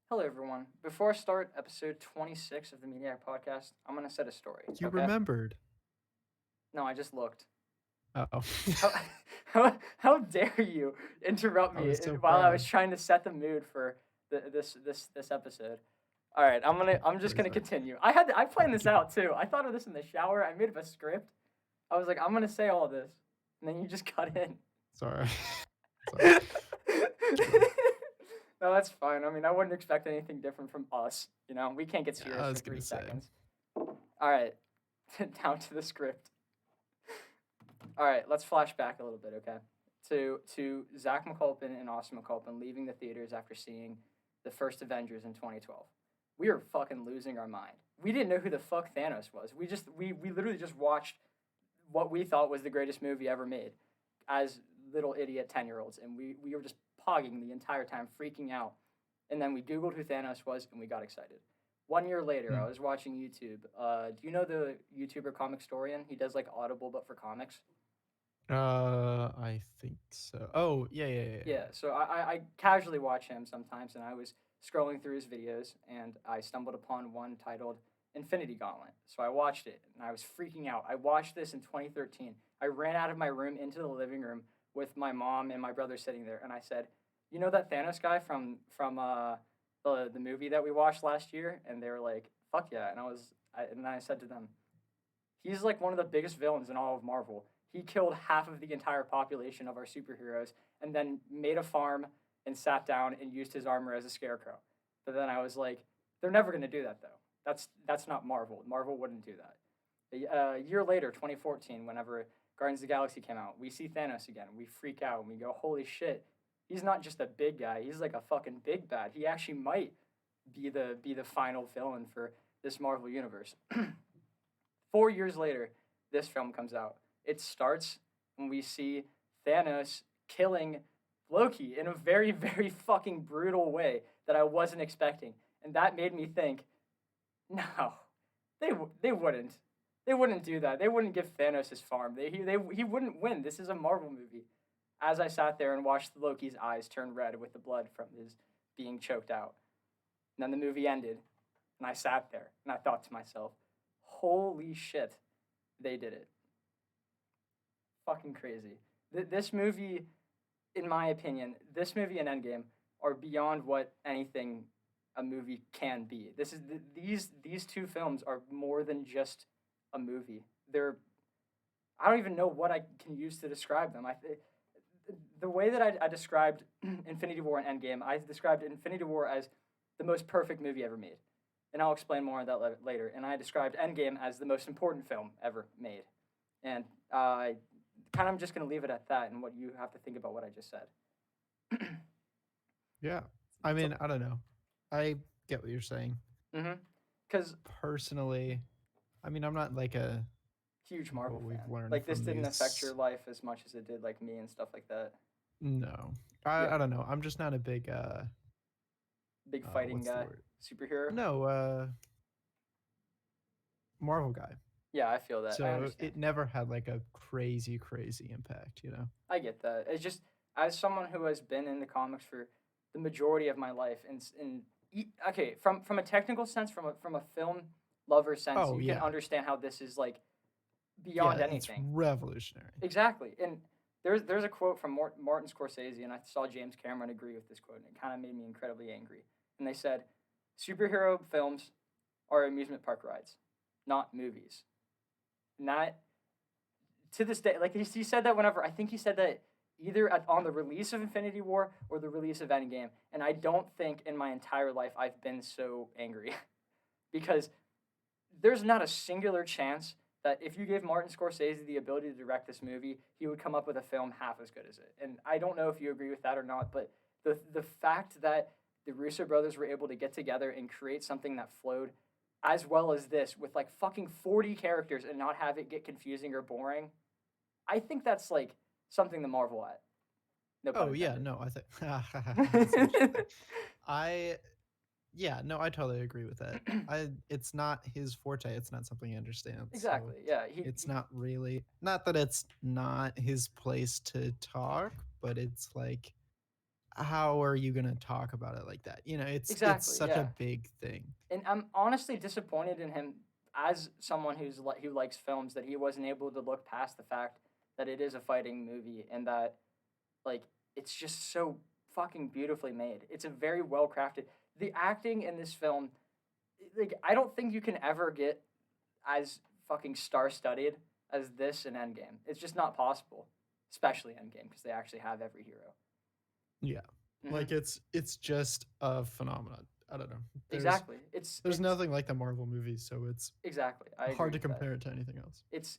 Hello, everyone. Before I start episode 26 of the Mediak podcast, I'm going to set a story, You okay? remembered. No, I just looked. Oh, How, how dare you interrupt I me was so while I was proud. trying to set the mood for this episode? All right, I'm just What is gonna that? continue. I planned this out too. I thought of this in the shower. I made up a script. I was like, I'm gonna say all this, and then you just cut in. Sorry. Sorry. No, that's fine. I mean, I wouldn't expect anything different from us. We can't get Yeah, serious I for was three gonna say. seconds. All right, down to the script. All right, let's flash back a little bit, okay? To Zach McCulpin and Austin McCulpin leaving the theaters after seeing the first Avengers in 2012. We were fucking losing our mind. We didn't know who the fuck Thanos was. We literally just watched what we thought was the greatest movie ever made as little idiot 10-year-olds, and we were just pogging the entire time, freaking out. And then we Googled who Thanos was, and we got excited. 1 year later, Hmm. I was watching YouTube. Do you know the YouTuber Comic Storian? He does like Audible, but for comics. I think so. Oh, yeah. Yeah, so I casually watch him sometimes, and I was scrolling through his videos, and I stumbled upon one titled Infinity Gauntlet. So I watched it, and I was freaking out. I watched this in 2013. I ran out of my room into the living room with my mom and my brother sitting there, and I said, "You know that Thanos guy from the movie that we watched last year?" And they were like, "Fuck yeah!" And I said to them, "He's like one of the biggest villains in all of Marvel. He killed half of the entire population of our superheroes and then made a farm and sat down and used his armor as a scarecrow." But then I was like, they're never going to do that though. That's not Marvel. Marvel wouldn't do that. A year later, 2014, whenever Guardians of the Galaxy came out, we see Thanos again. We freak out and we go, "Holy shit. He's not just a big guy. He's like a fucking big bad. He actually might be the final villain for this Marvel universe." 4 years later, this film comes out. It starts when we see Thanos killing Loki in a very, very fucking brutal way that I wasn't expecting. And that made me think, no, they wouldn't. They wouldn't do that. They wouldn't give Thanos his farm. He wouldn't win. This is a Marvel movie. As I sat there and watched Loki's eyes turn red with the blood from his being choked out. And then the movie ended, and I sat there and I thought to myself, holy shit, they did it. Fucking crazy. This movie, in my opinion, this movie and Endgame are beyond what anything a movie can be. These two films are more than just a movie. They're I don't even know what I can use to describe them. The way that I described Infinity War and Endgame, I described Infinity War as the most perfect movie ever made, and I'll explain more on that later. And I described Endgame as the most important film ever made, and I kind of just gonna leave it at that, and what you have to think about what I just said. Yeah. I So, mean, I don't know. I get what you're saying. because Personally, I mean, I'm not like huge what Marvel we've fan, learned like this from didn't affect your these. life as much as it did like me and stuff like that. No. Yeah, I don't know. I'm just not a big big fighting what's the guy, word? superhero. No, Marvel guy. Yeah, I feel that. I So understand. it never had like a crazy impact. I get that. It's just as someone who has been in the comics for the majority of my life, okay, from a technical sense, from a film lover sense, Oh, you can yeah. understand how this is like beyond Yeah, it's anything. revolutionary. Exactly, and there's a quote from Martin Scorsese, and I saw James Cameron agree with this quote, and it kind of made me incredibly angry. And they said, superhero films are amusement park rides, not movies. And that to this day, like he said that whenever I think he said that either on the release of Infinity War or the release of Endgame, and I don't think in my entire life I've been so angry because there's not a singular chance that if you gave Martin Scorsese the ability to direct this movie, he would come up with a film half as good as it. And I don't know if you agree with that or not, but the fact that the Russo brothers were able to get together and create something that flowed as well as this with like fucking 40 characters and not have it get confusing or boring, I think that's like something to marvel at. No pun Oh yeah, intended. no, I think that's interesting. I Yeah, no, I totally agree with that. I It's not his forte. It's not something he understands. So Exactly. Yeah. it's not really, not that it's not his place to talk, but it's like how are you gonna talk about it like that? You know, it's Exactly, such a yeah. big thing. And I'm honestly disappointed in him as someone who likes films that he wasn't able to look past the fact that it is a fighting movie and that like it's just so fucking beautifully made. It's a very well crafted. The acting in this film, like I don't think you can ever get as fucking star studded as this in Endgame. It's just not possible, especially Endgame because they actually have every hero. Yeah. Hmm. Like it's just a phenomenon. I don't know. Exactly. There's nothing like the Marvel movies, so it's Exactly. I hard agree to with that. compare it to anything else. It's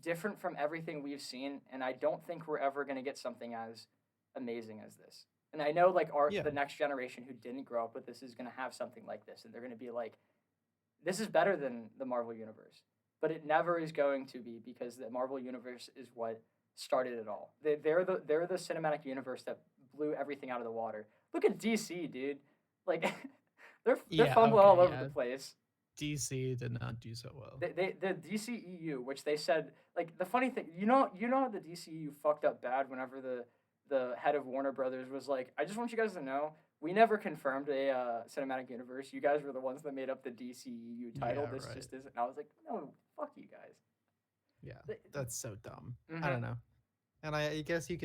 different from everything we've seen, and I don't think we're ever gonna get something as amazing as this. And I know like Yeah. the next generation who didn't grow up with this is gonna have something like this, and they're gonna be like, this is better than the Marvel universe. But it never is going to be because the Marvel universe is what started it all. They're the cinematic universe that blew everything out of the water. Look at DC, dude. Like they're Yeah, fumbling okay, all over the yeah. place. DC did not do so well. They the DCEU, which they said like the funny thing, you know the DCEU fucked up bad whenever the head of Warner Brothers was like, I just want you guys to know we never confirmed a cinematic universe. You guys were the ones that made up the DCEU title. Yeah, This right. just isn't. And I was like, no, fuck you guys. Yeah. That's so dumb. I Mm-hmm. don't know. And I guess you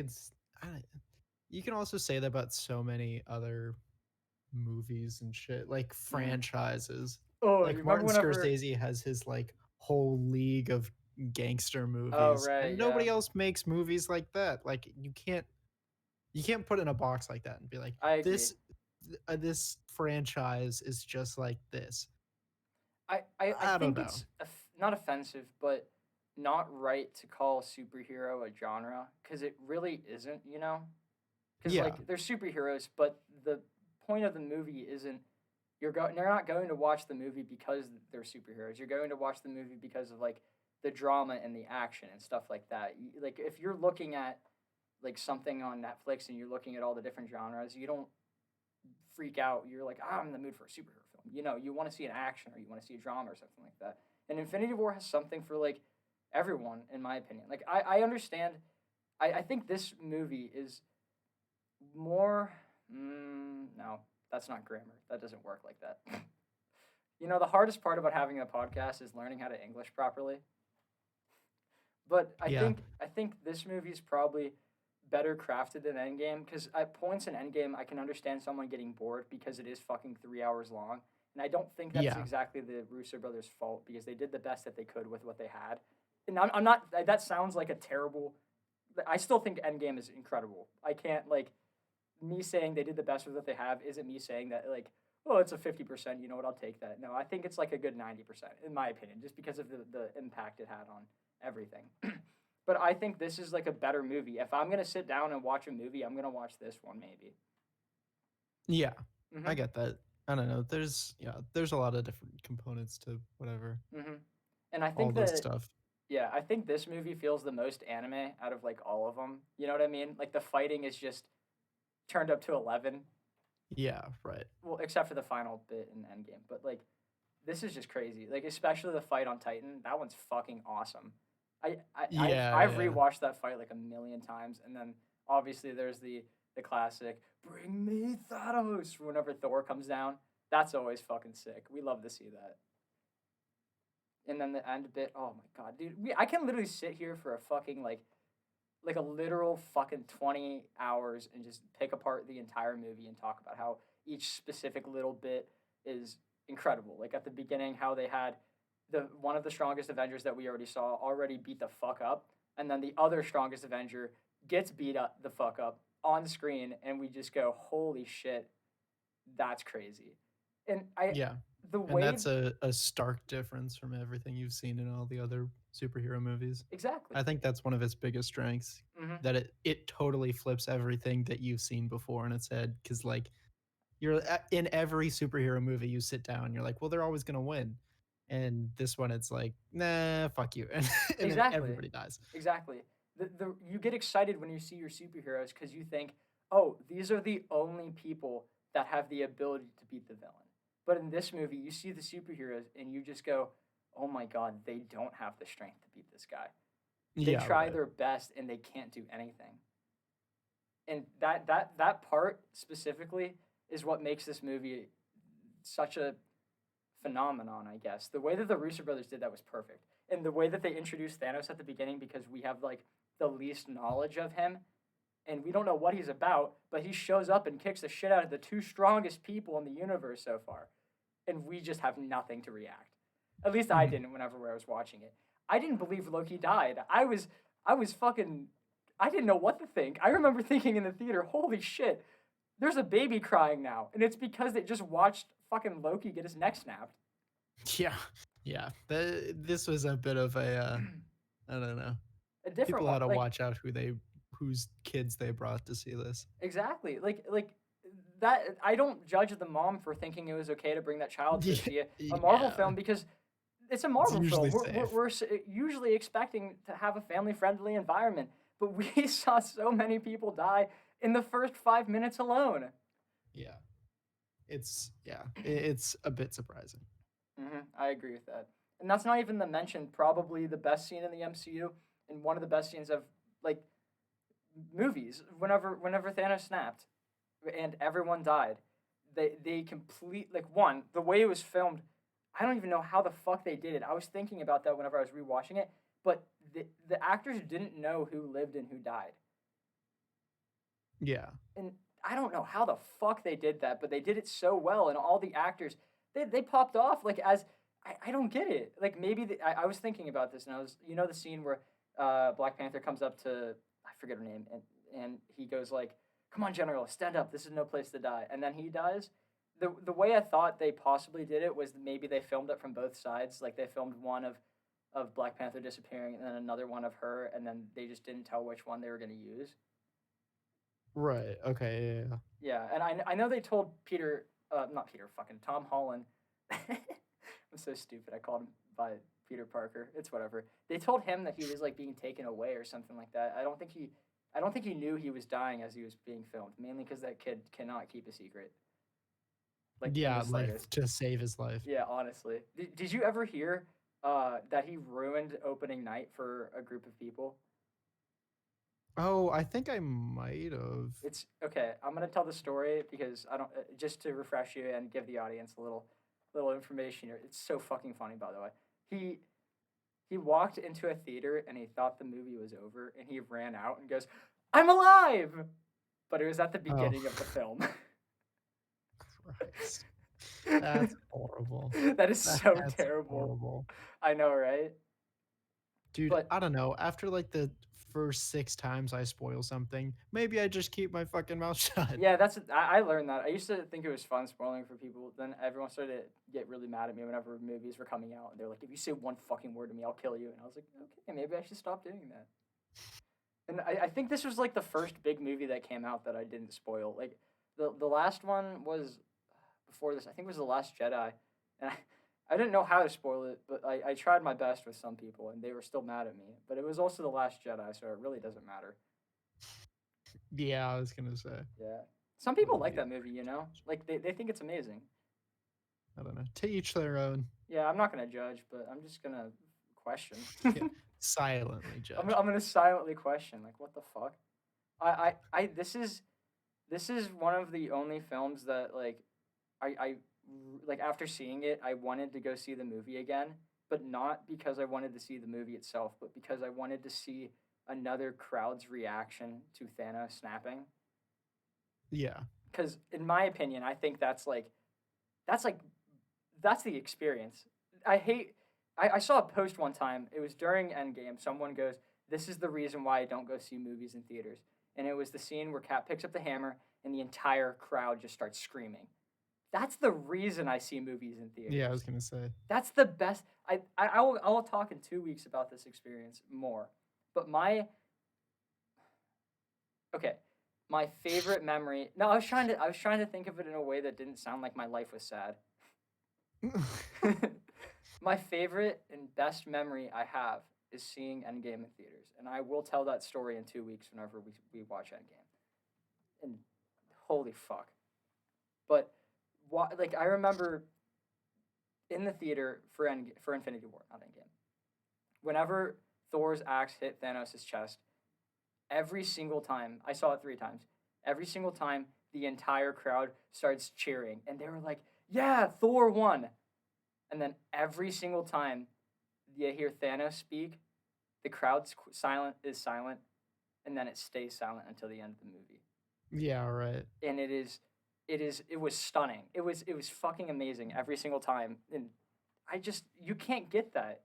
can also say that about so many other movies and shit, like Mm-hmm. franchises. Oh, you Like remember Martin whenever? Scorsese has his like whole league of gangster Oh movies, right, and yeah, nobody else makes movies like that. Like you can't put it in a box like that and be like I agree. this franchise is just like this. I I don't think know. it's not offensive, but not right to call superhero a genre because it really isn't. You know, because Yeah. like they're superheroes, but the point of the movie isn't you're not going to watch the movie because they're superheroes. You're going to watch the movie because of like the drama and the action and stuff like that. Like if you're looking at like something on Netflix and you're looking at all the different genres, you don't freak out. You're like, I'm in the mood for a superhero film. You know, you want to see an action or you want to see a drama or something like that. And Infinity War has something for like everyone, in my opinion. Like I understand. I think this movie is more. No, that's not grammar. That doesn't work like that. You know, the hardest part about having a podcast is learning how to English properly. But Yeah. I think this movie is probably better crafted than Endgame because at points in Endgame I can understand someone getting bored because it is fucking 3 hours long, and I don't think that's Yeah. exactly the Russo brothers' fault because they did the best that they could with what they had. And I'm not. That sounds like a terrible. I still think Endgame is incredible. I can't like me saying they did the best with what they have isn't me saying that like, oh, it's a 50%. You know what? I'll take that. No, I think it's like a good 90% in my opinion, just because of the impact it had on everything. But I think this is like a better movie. If I'm gonna sit down and watch a movie, I'm gonna watch this one maybe. Yeah. I Mhm. get that. I don't know. There's a lot of different components to whatever. Mhm. And I All think this that stuff. yeah, I think this movie feels the most anime out of like all of them. You know what I mean? Like the fighting is just turned up to 11. Yeah, right. Well, except for the final bit in Endgame. But like this is just crazy. Like especially the fight on Titan. That one's fucking awesome. Yeah, I've yeah. rewatched that fight like a million times, and then obviously there's the classic "Bring me Thanos" whenever Thor comes down. That's always fucking sick. We love to see that. And then the end bit. Oh my god, dude. I can literally sit here for a fucking like a literal fucking 20 hours and just pick apart the entire movie and talk about how each specific little bit is incredible. Like at the beginning, how they had the one of the strongest Avengers that we already saw already beat the fuck up, and then the other strongest Avenger gets beat up the fuck up on screen, and we just go, holy shit, that's crazy. And Yeah. the And way that's a stark difference from everything you've seen in all the other superhero movies. exactly. I think that's one of its biggest strengths, Hmm. that it totally flips everything that you've seen before in its head. Because like in every superhero movie, you sit down, you're like, well, they're always gonna win, and this one, it's like, nah, fuck you, and then Exactly. everybody dies. Exactly. You get excited when you see your superheroes because you think, oh, these are the only people that have the ability to beat the villain. But in this movie, you see the superheroes and you just go, oh my god, they don't have the strength to beat this guy. They Yeah, try right. their best and they can't do anything. And that part specifically is what makes this movie such a phenomenon, I guess. The way that the Russo brothers did that was perfect. And the way that they introduced Thanos at the beginning, because we have like the least knowledge of him and we don't know what he's about, but he shows up and kicks the shit out of the two strongest people in the universe so far. And we just have nothing to react. At least I didn't whenever I was watching it. I didn't believe Loki died. I was fucking I didn't know what to think. I remember thinking in the theater, holy shit, there's a baby crying now. And it's because they just watched fucking Loki get his neck snapped. Yeah, yeah. This was a bit of a I don't know. A different People one. had to Like, watch out whose kids they brought to see this. exactly. Like that I don't judge the mom for thinking it was okay to bring that child to see a Marvel Yeah, film because it's a it's Marvel film. usually We're safe. usually expecting to have a family friendly environment, but we saw so many people die in the first 5 minutes alone. Yeah, it's a bit surprising. I agree with that. And that's not even the mention, probably the best scene in the MCU and one of the best scenes of like movies. Whenever Thanos snapped and everyone died, they complete like one the way it was filmed. I don't even know how the fuck they did it. I was thinking about that whenever I was rewatching it, but the actors didn't know who lived and who died, Yeah, and I don't know how the fuck they did that, but they did it so well, and all the actors they popped off like as I don't get it. Like maybe I was thinking about this, and I was the scene where Black Panther comes up to I forget her name, and he goes like, "Come on, General, stand up. This is no place to die," and then he dies. The way I thought they possibly did it was maybe they filmed it from both sides. Like they filmed one of Black Panther disappearing, and then another one of her, and then they just didn't tell which one they were going to use. right. Okay, yeah. Yeah, and I know they told Peter, not Peter, fucking Tom Holland. I'm so stupid. I called him by Peter Parker. It's whatever. They told him that he was like being taken away or something like that. I don't think he knew he was dying as he was being filmed. Mainly because that kid cannot keep a secret, like in the Yeah, like slightest. to save his life. Yeah, honestly. Did you ever hear that he ruined opening night for a group of people? Oh, I think I might have. It's okay. I'm gonna tell the story because I don't just to refresh you and give the audience a little information here. It's so fucking funny, by the way. He he walked into a theater and he thought the movie was over and he ran out and goes, "I'm alive!" But it was at the Oh, beginning of the film. Christ. That's horrible. That is so That's terrible. horrible. I know, right? Dude, But I don't know. After like the first 6 times I spoil something, maybe I just keep my fucking mouth shut. yeah, I learned that. I used to think it was fun spoiling for people. Then everyone started to get really mad at me whenever movies were coming out. And they're like, if you say one fucking word to me, I'll kill you. And I was like, okay, maybe I should stop doing that. And I think this was like the first big movie that came out that I didn't spoil. Like the last one was before this. I think it was The Last Jedi. And I didn't know how to spoil it, but I tried my best with some people and they were still mad at me. But it was also The Last Jedi, so it really doesn't matter. Yeah, I was gonna say. Yeah. Some people like Yeah, that movie, you know? Like they think it's amazing. I don't know. To each their own. Yeah, I'm not gonna judge, but I'm just gonna question. Yeah, silently I'm judge. I'm gonna silently question, like, what the fuck? I this is one of the only films that like I like after seeing it, I wanted to go see the movie again, but not because I wanted to see the movie itself, but because I wanted to see another crowd's reaction to Thanos snapping. Yeah. Because in my opinion, I think that's like that's the experience. I hate. I saw a post one time. It was during Endgame. Someone goes, "This is the reason why I don't go see movies in theaters." And it was the scene where Cap picks up the hammer and the entire crowd just starts screaming. That's the reason I see movies in Yeah, I was theaters. gonna say. That's the best. I will talk in 2 weeks about this experience more. But okay, my favorite memory. No, I was trying to think of it in a way that didn't sound like my life was sad. My favorite and best memory I have is seeing Endgame in theaters, and I will tell that story in 2 weeks whenever we watch Endgame. And holy fuck! But like I remember in the theater for Infinity War, not Endgame. Whenever Thor's axe hit Thanos' chest, every single time I saw it 3 times. every single time the entire crowd starts cheering, and they were like, "Yeah, Thor won." And then every single time you hear Thanos speak, the crowd's silent, and then it stays silent until the end of the movie. Yeah, right. And it was stunning. It was fucking amazing every single time. And you can't get that.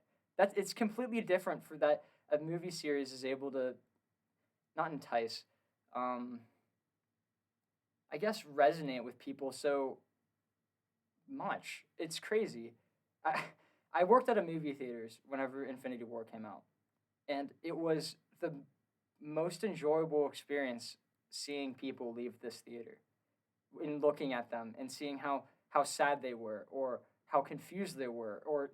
It's completely different for that a movie series is able to not entice, um, I guess resonate with people so much. It's crazy. I I worked at a movie theaters whenever Infinity War came out, and it was the most enjoyable experience seeing people leave this theater, in looking at them and seeing how sad they were, or how confused they were, or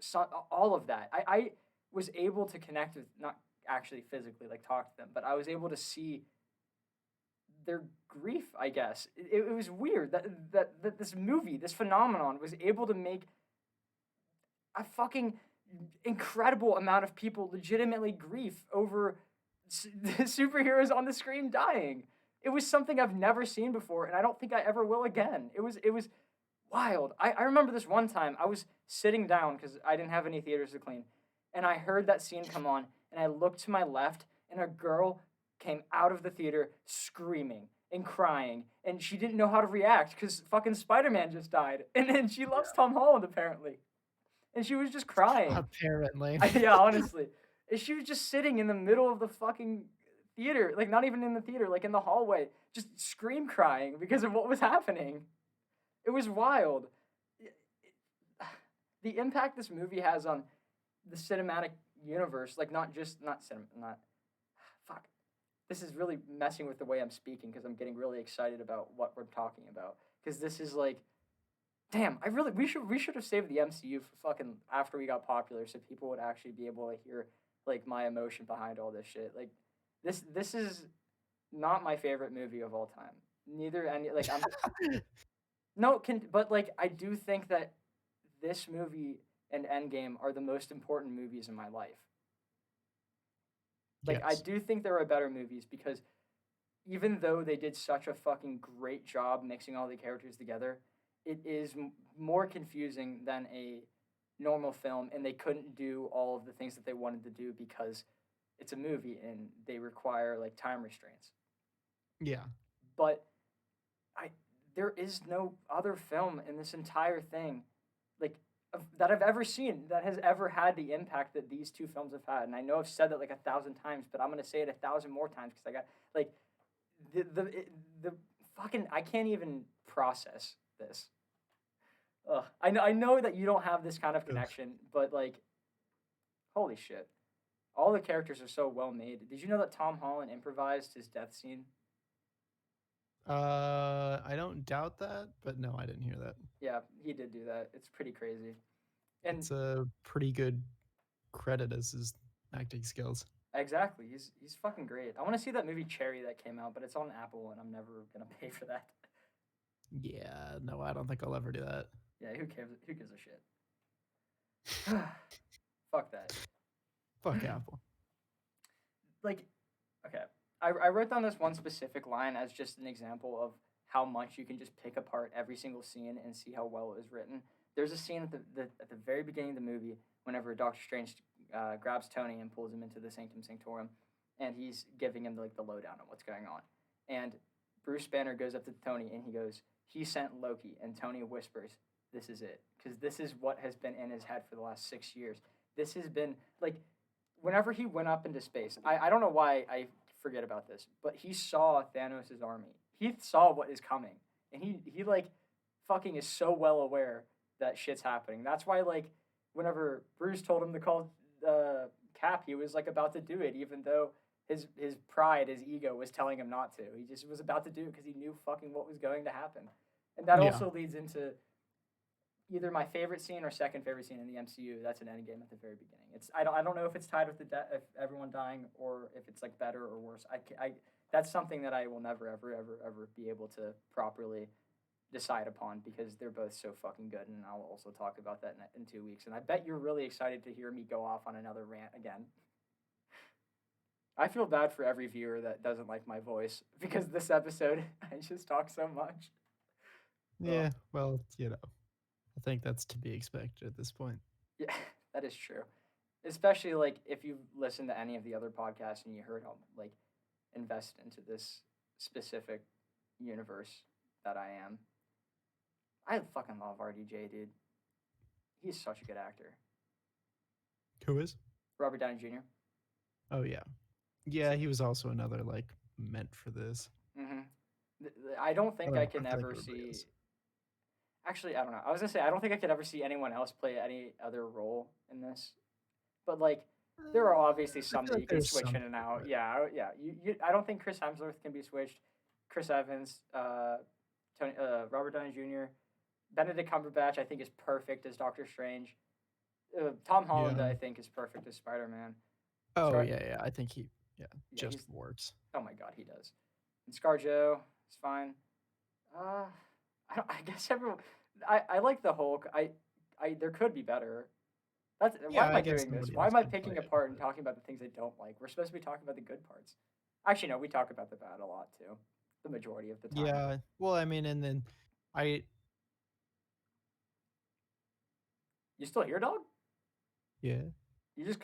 all of that. I was able to connect with, not actually physically like talk to them, but I was able to see their grief, I guess. It was weird that this movie, this phenomenon, was able to make a fucking incredible amount of people legitimately grief over the superheroes on the screen dying. It was something I've never seen before, and I don't think I ever will again. It was wild. I remember this one time I was sitting down because I didn't have any theaters to clean, and I heard that scene come on, and I looked to my left, and a girl came out of the theater screaming and crying, and she didn't know how to react because fucking Spider-Man just died, and then she loves Tom Holland apparently, and she was just crying. Apparently. Yeah, honestly. And she was just sitting in the middle of the fucking theater, like not even in the theater, like in the hallway, just scream crying because of what was happening. It was wild. The impact this movie has on the cinematic universe, like not fuck. This is really messing with the way I'm speaking because I'm getting really excited about what we're talking about. Because this is like, damn, we should have saved the MCU for fucking after we got popular, so people would actually be able to hear like my emotion behind all this shit. Like this is not my favorite movie of all time. Neither any like I'm no can but like I do think that this movie and Endgame are the most important movies in my life. Like I Yes. do think there are better movies because even though they did such a fucking great job mixing all the characters together, it is more confusing than a normal film, and they couldn't do all of the things that they wanted to do because it's a movie and they require like time restraints. Yeah. But I there is no other film in this entire thing like that I've ever seen that has ever had the impact that these two films have had. And I know I've said that like 1,000 times, but I'm gonna say it 1,000 more times because I got like the fucking I can't even process this. Ugh. I know that you don't have this kind of Ugh. connection, but like, holy shit, all the characters are so well made. Did you know that Tom Holland improvised his death scene? I don't doubt that, but no, I didn't hear that. Yeah, he did do that. It's pretty crazy. And It's a pretty good credit as his acting skills. exactly, he's fucking great. I want to see that movie Cherry that came out, but it's on Apple, and I'm never gonna pay for that. Yeah, no, I don't think I'll ever do that. Yeah, who cares? Who gives a shit? Fuck that. Fuck Apple. Like, okay, I wrote down this one specific line as just an example of how much you can just pick apart every single scene and see how well it was written. There's a scene at the very beginning of the movie whenever Doctor Strange grabs Tony and pulls him into the Sanctum Sanctorum, and he's giving him like the lowdown on what's going on. And Bruce Banner goes up to Tony and he goes, "He sent Loki," and Tony whispers, "This is it," because this is what has been in his head for the last 6 years. This has been like whenever he went up into space, I don't know why I forget about this, but he saw Thanos' army. He saw what is coming. And he like fucking is so well aware that shit's happening. That's why like whenever Bruce told him to call Cap, he was like about to do it, even though his pride, his ego was telling him not to. He just was about to do it because he knew fucking what was going to happen. And that Yeah. also leads into either my favorite scene or second favorite scene in the MCU. That's an Endgame at the very beginning. I don't know if it's tied with if everyone dying or if it's like better or worse. That's something that I will never ever be able to properly decide upon because they're both so fucking good. And I'll also talk about that in 2 weeks. And I bet you're really excited to hear me go off on another rant again. I feel bad for every viewer that doesn't like my voice because this episode I just talk so much. Oh, Yeah, well, I think that's to be expected at this point. yeah, that is true. Especially like if you listen to any of the other podcasts and you heard how like invested into this specific universe that I am. I fucking love RDJ, dude. He's such a good actor. Who is? Robert Downey Jr. Oh yeah. Yeah, he was also another like meant for this. Mm-hmm. I don't I think don't I know. I can feel like ever everybody see. is. Actually, I don't know. I was gonna say I don't think I could ever see anyone else play any other role in this. But like, there are obviously I some feel that like you can there's switch some in and people, out. but Yeah. I don't think Chris Hemsworth can be switched. Chris Evans, Robert Downey Jr., Benedict Cumberbatch, I think is perfect as Doctor Strange. Tom Holland, yeah. I think, is perfect as Spider Man. Oh Scar, yeah. I think he yeah, just he's. works. Oh my god, he does. And ScarJo is fine. Uh, I guess everyone. I like the Hulk. There could be better. Why Yeah, am I I guess doing this? somebody Why else am I could play picking it, apart and but talking about the things I don't like? We're supposed to be talking about the good parts. Actually, no, we talk about the bad a lot too. The majority of the time. yeah. Well, I mean, and then I You still here, dog? yeah. You just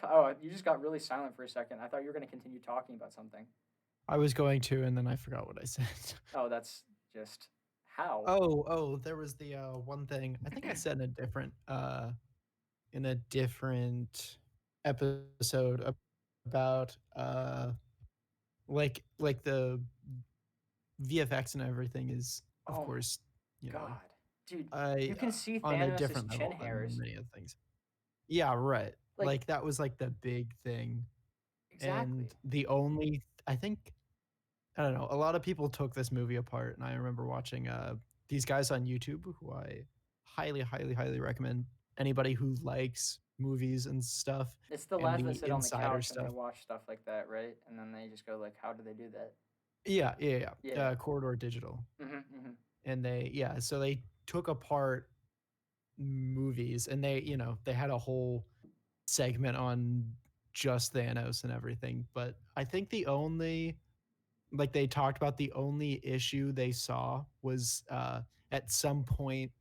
got really silent for a second. I thought you were going to continue talking about something. I was going to, and then I forgot what I said. Oh, that's just how. Oh, there was the one thing I think I said in a different episode about like the VFX and everything is of Oh my course, you know, god, dude, I you can see on a Thanos' different chin level than hairs. many other things. Yeah, right. Like Like that was like the big thing. And exactly. the only I think I don't know, a lot of people took this movie apart and I remember watching these guys on YouTube who I highly recommend anybody who likes movies and stuff It's the and lads that the sit on the insider couch and they stuff. watch stuff like that, right? And then they just go like, "How do they do that?" Yeah. Yeah. Corridor Digital. Mhm. Mhm. And so they took apart movies and they had a whole segment on just Thanos and everything. But I think they talked about the only issue they saw was at some point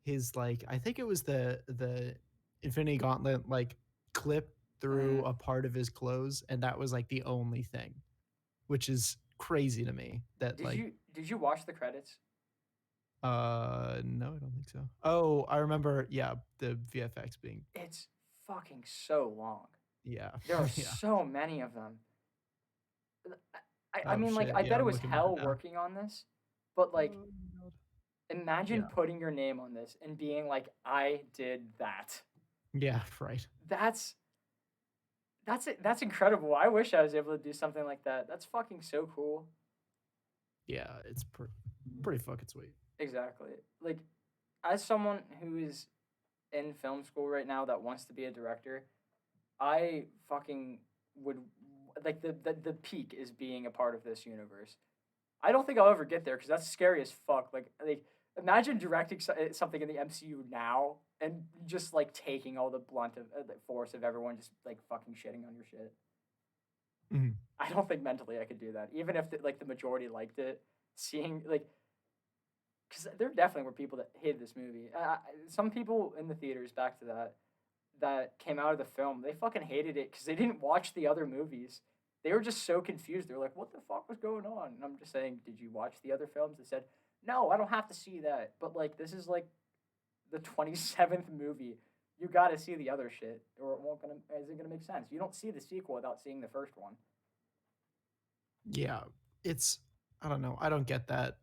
his like I think it was the Infinity Gauntlet like clip through Mhm. a part of his clothes, and that was like the only thing, which is crazy to me that like Did you watch the credits? no, I don't think so. Oh, I remember, yeah, the VFX being It's fucking so long. yeah. There are Yeah. so many of them. I Oh mean, like, shit. I Yeah, bet it I'm was looking at it hell now. working on this, but like, Oh my god. imagine Yeah. putting your name on this and being like, I did that. Yeah, right. That's that's incredible. I wish I was able to do something like that. That's fucking so cool. Yeah, it's pretty fucking sweet. Exactly. Like, as someone who is in film school right now that wants to be a director, I fucking would like the peak is being a part of this universe. I don't think I'll ever get there because that's scary as fuck. Like imagine directing something in the MCU now and just like taking all the blunt of the force of everyone just like fucking shitting on your shit. Mhm. I don't think mentally I could do that, even if the majority liked it. Seeing like, because there definitely were people that hated this movie. Some people in the theaters, back to that came out of the film, they fucking hated it because they didn't watch the other movies. They were just so confused. They were like, "What the fuck was going on?" And I'm just saying, "Did you watch the other films?" They said, "No, I don't have to see that." But like, this is like the 27th movie. You got to see the other shit, or it won't gonna isn't gonna make sense. You don't see the sequel without seeing the first one. Yeah, it's I don't know. I don't get that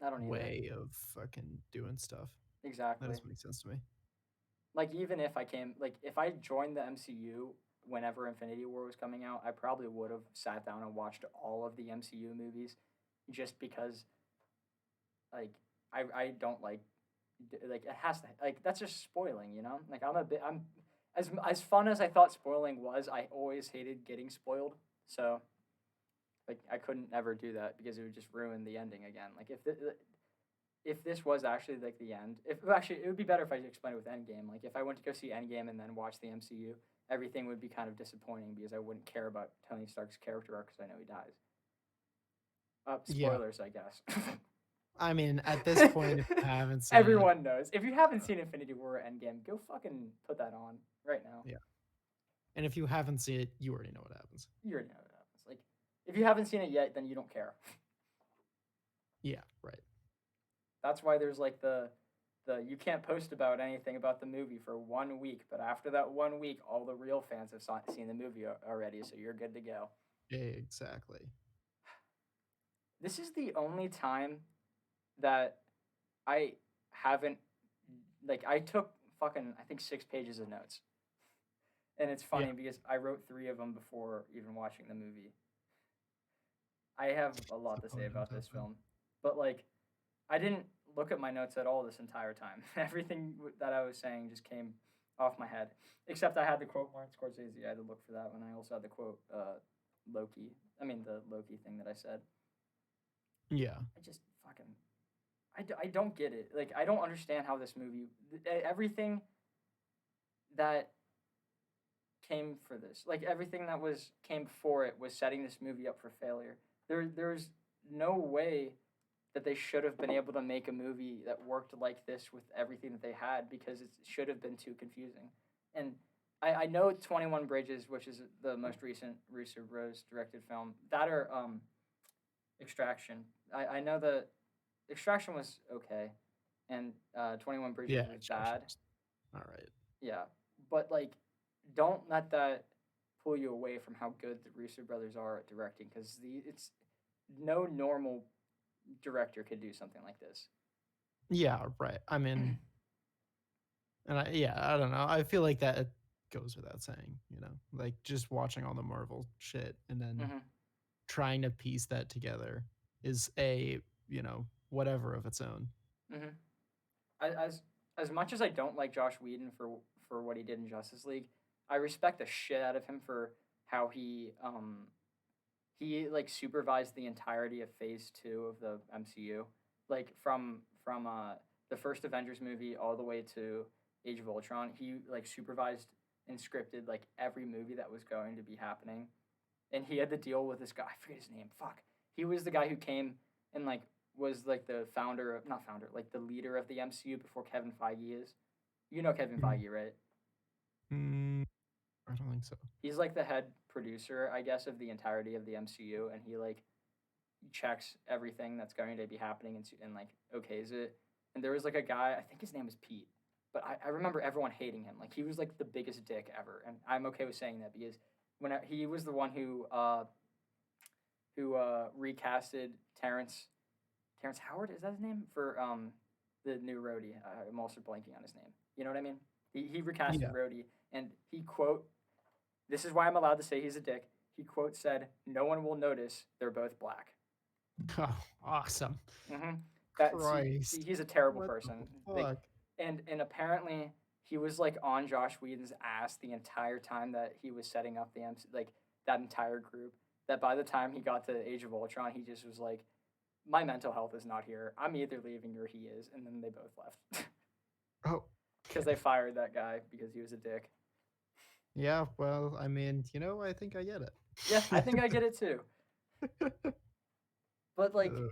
I don't either. way of fucking doing stuff. That Exactly. doesn't make sense to me. Like even if I came, like if I joined the MCU whenever Infinity War was coming out, I probably would have sat down and watched all of the MCU movies, just because like I don't like it has to like that's just spoiling, you know? Like I'm as fun as I thought spoiling was, I always hated getting spoiled. So like I couldn't ever do that because it would just ruin the ending again. Like if this was actually like the end, if actually it would be better if I explained it with Endgame. Like if I went to go see Endgame and then watch the MCU, everything would be kind of disappointing because I wouldn't care about Tony Stark's character arc because I know he dies. Yeah. Spoilers, I guess. I mean, at this point, if you haven't seen it, Everyone knows. If you haven't seen Infinity War or Endgame, go fucking put that on right now. yeah. And if you haven't seen it, you already know what happens. You already know what happens. Like, if you haven't seen it yet, then you don't care. Yeah, right. That's why there's like the you can't post about anything about the movie for 1 week, but after that 1 week, all the real fans have seen the movie already, so you're good to go. Exactly. This is the only time that I haven't like I took fucking I think 6 pages of notes, and it's Yeah. funny because I wrote 3 of them before even watching the movie. I have a lot to say about this film, but like I didn't look at my notes at all this entire time. Everything that I was saying just came off my head, except I had the quote Martin Scorsese. I had to look for that one. I also had the quote Loki. I mean the Loki thing that I said. Yeah. I just fucking I don't get it. Like I don't understand how this movie everything that came for this. Like everything that came before it was setting this movie up for failure. There's no way that they should have been able to make a movie that worked like this with everything that they had because it should have been too confusing. And I know 21 Bridges, which is the most recent Russo Bros directed film, that or Extraction. I know the Extraction was okay, and 21 Bridges Yeah. was bad. Extractions. All right. Yeah, but like, don't let that pull you away from how good the Russo brothers are at directing because it's no normal director could do something like this. Yeah. Right. I mean, and I don't know. I feel like that goes without saying, like just watching all the Marvel shit and then Mm-hmm. trying to piece that together is a, whatever of its own. Mm-hmm. As much as I don't like Josh Whedon for what he did in Justice League, I respect the shit out of him for how he like supervised the entirety of Phase 2 of the MCU, like from the first Avengers movie all the way to Age of Ultron. He like supervised and scripted like every movie that was going to be happening, and he had to deal with this guy. I forget his name. Fuck. He was the guy who came and like was like the founder of not founder like the leader of the MCU before Kevin Feige is. You know Kevin Mm, Feige, right? I don't think so. He's like the head producer, I guess, of the entirety of the MCU, and he like checks everything that's going to be happening and like okays it. And there was like a guy, I think his name was Pete, but I remember everyone hating him. Like he was like the biggest dick ever, and I'm okay with saying that because he was the one who recasted Terrence Howard, is that his name for the new Rhodey? I'm also blanking on his name. You know what I mean? He recasted Yeah. Rhodey, and he quote, "This is why I'm allowed to say he's a dick." He quote said, "No one will notice they're both black." Oh, awesome. Mm-hmm. See, Christ. he's a terrible What the person. Like, fuck? and apparently he was like on Josh Whedon's ass the entire time that he was setting up the MC, like that entire group. That by the time he got to Age of Ultron, he just was like, "My mental health is not here. I'm either leaving or he is," and then they both left Oh, because they fired that guy because he was a dick. yeah. Well, I mean, I think I get Yeah, I think I it. get it too. But like, Uh,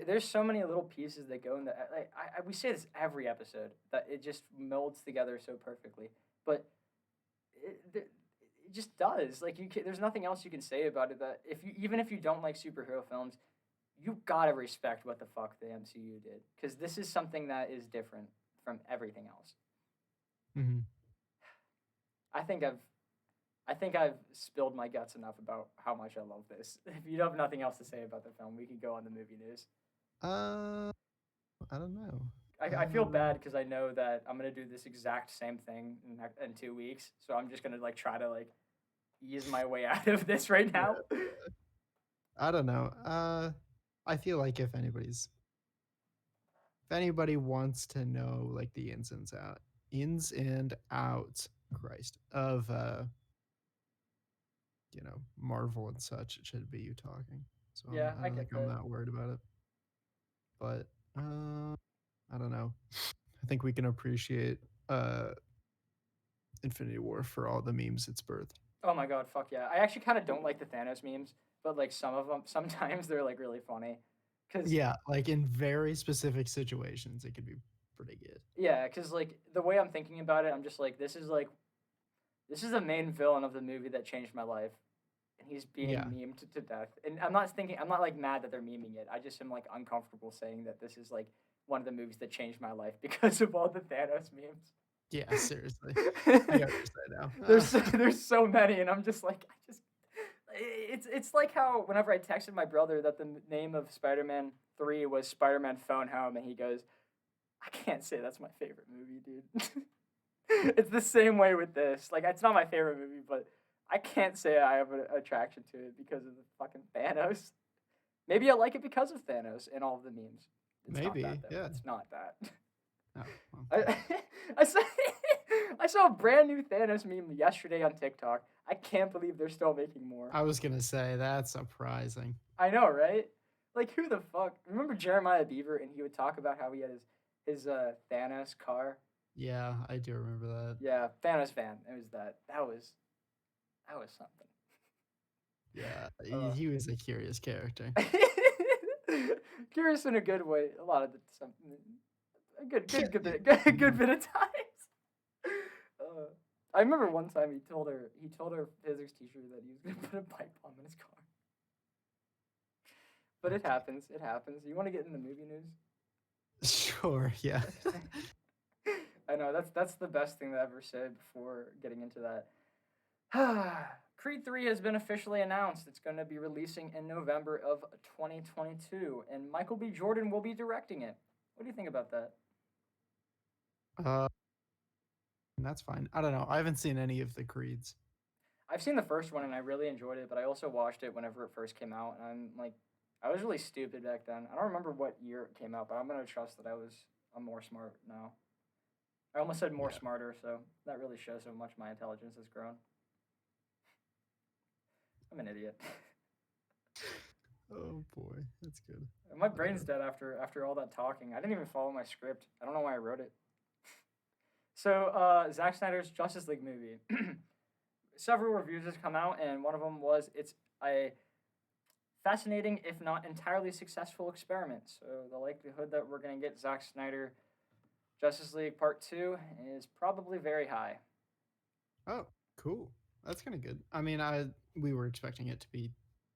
there's so many little pieces that go in the like. We say this every episode that it just melds together so perfectly, but it just does. Like there's nothing else you can say about it. That even if you don't like superhero films, you gotta respect what the fuck the MCU did because this is something that is different from everything else. mhm. I think I've I think I've spilled my guts enough about how much I love this. If you have nothing else to say about the film, we can go on the movie news. Uh, I don't know. I feel bad because I know that I'm gonna do this exact same thing in 2 weeks, so I'm just gonna like try to like ease my way out of this right now. I don't know. I feel like if anybody wants to know like the ins and outs, Christ, of Marvel and such, it should be you talking. So Yeah, I I don't think get I'm that. that worried about it. But I don't know. I think we can appreciate Infinity War for all the memes it's birthed. Oh my god, fuck yeah! I actually kind of don't like the Thanos memes, but like some of them, sometimes they're like really funny, cause Yeah, like in very specific situations, it could be pretty good. yeah, cause like the way I'm thinking about it, I'm just like this is the main villain of the movie that changed my life, and he's being Yeah, memed to death. And I'm not like mad that they're memeing it. I just am like uncomfortable saying that this is like one of the movies that changed my life because of all the Thanos memes. yeah, seriously. I got your side now. There's so many, and I'm just like it's like how whenever I texted my brother that the name of Spider-Man 3 was Spider-Man Phone Home, and he goes, I can't say that's my favorite movie, dude. It's the same way with this. Like, it's not my favorite movie, but I can't say I have an attraction to it because of the fucking Thanos. Maybe I like it because of Thanos and all of the memes. It's not that Maybe, though. yeah. It's not that. Oh, well, I, I saw I saw a brand new Thanos meme yesterday on TikTok. I can't believe they're still making more. I was gonna say that's surprising. I know, right? Like, who the fuck? Remember Jeremiah Beaver, and he would talk about how he had his Thanos car. Yeah, I do remember that. Yeah, Thanos fan. It was that. That was something. Yeah, Uh, he was a curious character. Curious in a good way. A lot of the some a good bit good Mhm. bit of times. I remember one time he told our physics teacher that he was gonna put a pipe bomb in his car. But it Okay. happens. It happens. You want to get in the movie news? Sure, yeah. I know that's the best thing to ever say before getting into that. Creed 3 has been officially announced. It's going to be releasing in November of 2022, and Michael B. Jordan will be directing it. What do you think about that? Uh, that's fine. I don't know. I haven't seen any of the Creeds. I've seen the first one and I really enjoyed it, but I also watched it whenever it first came out, and I'm like, I was really stupid back then. I don't remember what year it came out, but I'm gonna trust that I'm more smart now. I almost said more Yeah. smarter, so that really shows how much my intelligence has grown. I'm an idiot. Oh boy, that's good. My brain's Uh, dead after all that talking. I didn't even follow my script. I don't know why I wrote it. So, Zack Snyder's Justice League movie. Several reviews has come out, and one of them was it's a fascinating, if not entirely successful, experiment. So the likelihood that we're gonna get Zack Snyder Justice League Part 2 is probably very high. oh, cool. That's kind of good. I mean, we were expecting it to be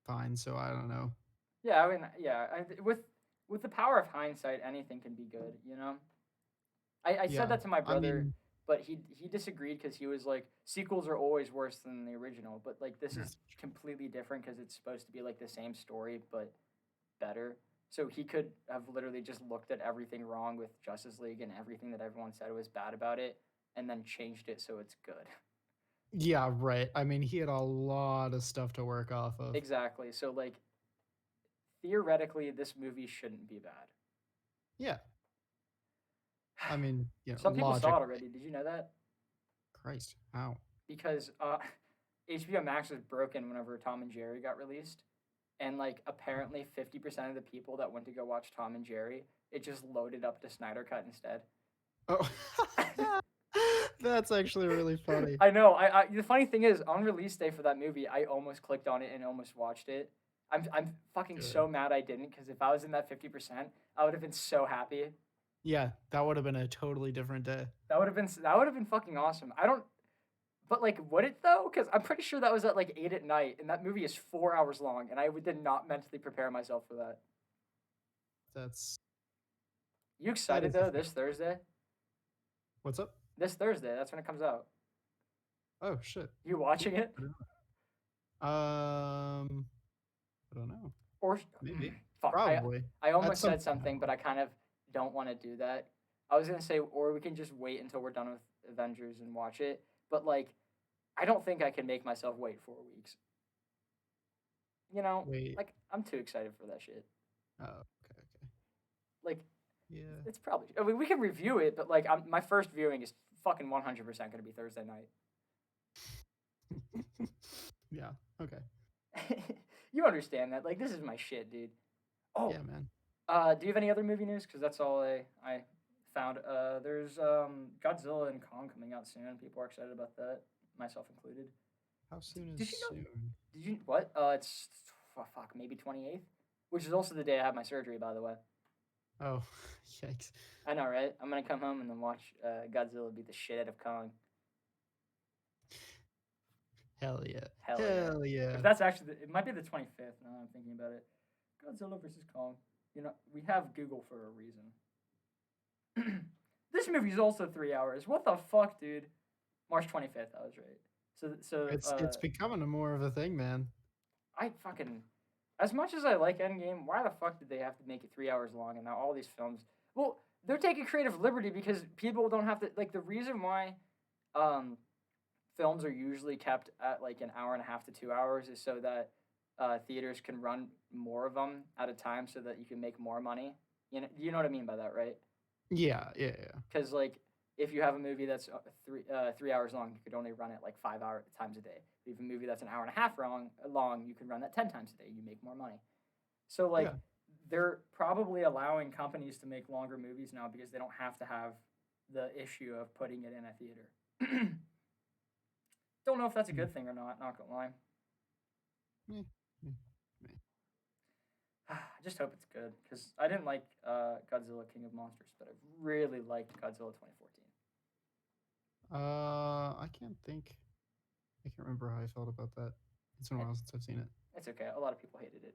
fine, so I don't know. Yeah, I mean, yeah, with the power of hindsight, anything can be good. You know, I said Yeah, that to my I brother, mean, but he disagreed because he was like, sequels are always worse than the original. But like, this is that's completely different because it's supposed to be like the same story but better. So he could have literally just looked at everything wrong with Justice League and everything that everyone said was bad about it, and then changed it so it's good. yeah, right. I mean, he had a lot of stuff to work off of. Exactly. So like, theoretically, this movie shouldn't be bad. Yeah, I mean, Some people saw logic. it already. Did you know that? Christ, how? Because HBO Max was broken whenever Tom and Jerry got released, and like apparently 50% of the people that went to go watch Tom and Jerry, it just loaded up to Snyder Cut instead. Oh, that's actually really funny. I know. I the funny thing is, on release day for that movie, I almost clicked on it and almost watched it. I'm fucking Good. so mad I didn't because if I was in that 50%, I would have been so happy. Yeah, that would have been a totally different day. That would have been fucking awesome. I don't. But like, would it though? Because I'm pretty sure that was at like 8 at night, and that movie is 4 hours long, and did not mentally prepare myself for that. That's You that excited is a though? thing. This Thursday? What's up? This Thursday. That's when it comes out. Oh shit. You Cool. watching it? I don't know. I don't know. Or Maybe. fuck, Probably. I At almost some said point I something, but will. I kind of don't want to do that. I was gonna say, or we can just wait until we're done with Avengers and watch it. But like, I don't think I can make myself wait 4 weeks. You know, Wait. like I'm too excited for that shit. Oh, okay, okay. Like, Yeah. it's probably. I mean, we can review it, but like, my first viewing is fucking 100% gonna be Thursday night. Yeah. Okay. You understand that? Like, this is my shit, dude. Oh, Yeah, man. do you have any other movie news? Because that's all I found. There's Godzilla and Kong coming out soon. People are excited about that, myself included. How soon is Did you know? soon? Did you what? It's fuck, maybe 28th, which is also the day I have my surgery, by the way. Oh, yikes. I know, right? I'm gonna come home and then watch Godzilla beat the shit out of Kong. Hell yeah. Hell yeah! Hell If yeah. that's actually, it might be the 25th. Now that I'm thinking about it, Godzilla versus Kong. You know, we have Google for a reason. This movie's also 3 hours. What the fuck, dude? March 25th. I was right. It's becoming a more of a thing, man. I fucking, as much as I like Endgame, why the fuck did they have to make it 3 hours long? And now all these films, well, they're taking creative liberty because people don't have to like the reason why, um, films are usually kept at like an hour and a half to 2 hours is so that theaters can run more of them at a time so that you can make more money. You know what I mean by that, right? Yeah, yeah, yeah. Because like if you have a movie that's 3 hours long, you could only run it like 5 hour times a day. If you have a movie that's an hour and a half long, you can run that 10 times a day. You make more money. So like Yeah. they're probably allowing companies to make longer movies now because they don't have to have the issue of putting it in a theater. Don't know if that's a Mm. good thing or not. Not gonna lie. Meh, meh, meh. I just hope it's good because I didn't like Godzilla King of Monsters, but I really liked Godzilla 2014. I can't think. I can't remember how I felt about that. It's been a It, while since I've seen it. it's okay. A lot of people hated it.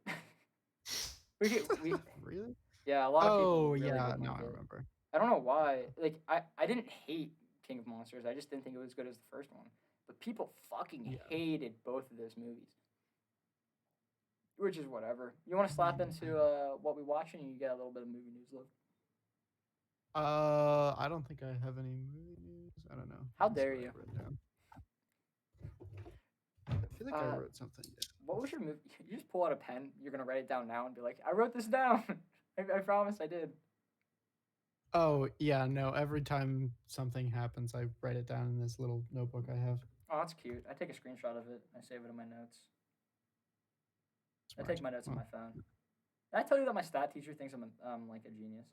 we Really? yeah, a lot of people Oh, really yeah. didn't Now like I it. remember. I don't know why. Like I didn't hate King of Monsters. I just didn't think it was as good as the first one. But people fucking Yeah. hated both of those movies. Which is whatever. You want to slap Man, into what we watching? You get a little bit of movie news, love. I don't think I have any movie news. I don't know. How Let me see dare what I you? wrote down. I feel like I Uh, wrote something down. what was your movie? You just pull out a pen. You're gonna write it down now and be like, I wrote this down. I promise I did. Oh, yeah, no. Every time something happens, I write it down in this little notebook I have. Oh, that's cute. I take a screenshot of it. I save it in my notes. I Smart. take my notes on Well, my phone. Did I tell you that my stat teacher thinks I'm like a genius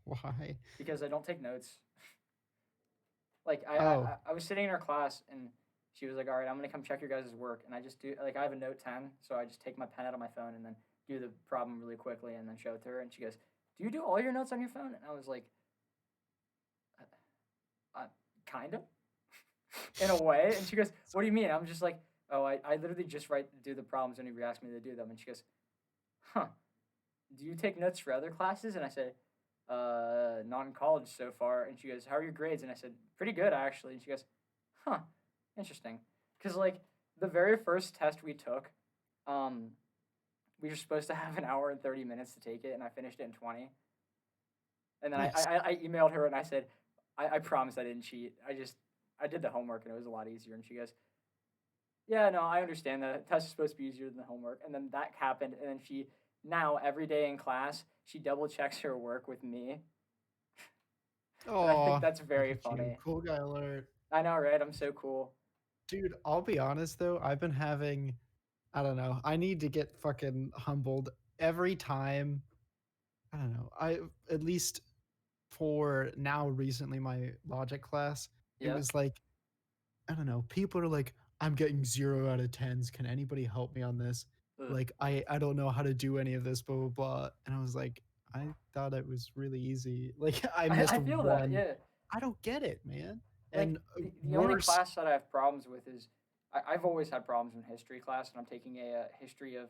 why? because I don't take notes. Like Oh, I was sitting in her class and she was like, "All right, I'm gonna come check your guys' work," and I just do like I have a Note 10, so I just take my pen out of my phone and then do the problem really quickly and then show it to her, and she goes, "Do you do all your notes on your phone?" And I was like, kind of, in a way. And she goes, "What do you mean?" I'm just like, "Oh, I literally just do the problems whenever you ask me to do them." And she goes, "Huh? Do you take notes for other classes?" And I said, not in college so far." And she goes, "How are your grades?" And I said, "Pretty good, actually." And she goes, "Huh, interesting." Because, like, the very first test we took, um, we were supposed to have an hour and 30 minutes to take it, and I finished it in 20. And then nice. I emailed her and I said, I promise I didn't cheat. I did the homework and it was a lot easier. And she goes, "Yeah, no, I understand that. Test is supposed to be easier than the homework." And then that happened. And then now every day in class, she double checks her work with me. And I think Oh, that's look very at you. funny. Cool guy alert. I know, right? I'm so cool. Dude, I'll be honest though, I've been having, I don't know, I need to get fucking humbled every time. I don't know. At least for now recently my logic class, it Yeah. was like, I don't know, people are like, I'm getting 0 out of 10s. Can anybody help me on this? Ugh. Like, I don't know how to do any of this, blah blah blah. And I was like, I thought it was really easy. Like I missed I feel that, one. yeah. I don't get it, man. Like And the only worse, class that I have problems with is I've always had problems in history class, and I'm taking a history of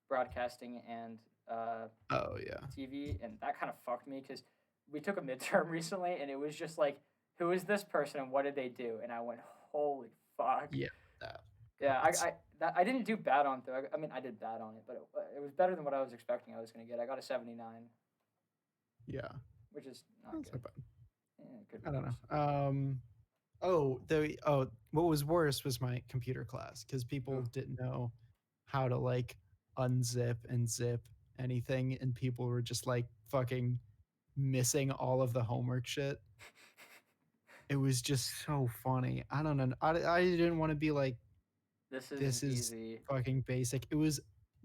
broadcasting and uh, oh yeah. TV, and that kind of fucked me because we took a midterm recently, and it was just like, who is this person and what did they do? And I went, holy fuck. Yeah, that Yeah, hurts. I didn't do bad on through. I mean, I did bad on it, but it was better than what I was expecting I was gonna get. I got a 79, Yeah, which is not that's good. not bad. Yeah, it could be I don't worse. know. What was worse was my computer class because people Ooh. didn't know how to like unzip and zip anything, and people were just like fucking missing all of the homework shit. It was just so funny. I don't know. I didn't want to be like, This this is is easy. fucking basic. It was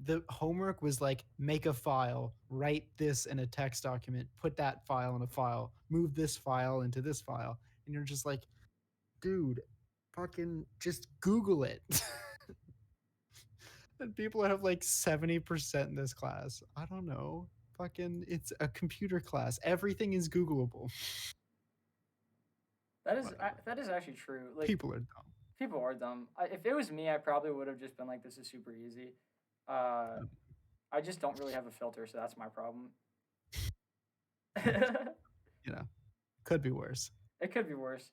the homework was like make a file, write this in a text document, put that file in a file, move this file into this file, and you're just like, dude, fucking just Google it. And people have like 70% in this class. I don't know. Fucking, it's a computer class. Everything is Googleable. Whatever. That is actually true. Like, People are dumb. people are dumb. If it was me, I probably would have just been like, "This is super easy." Uh, I just don't really have a filter, so that's my problem. You know, could be worse. It could be worse.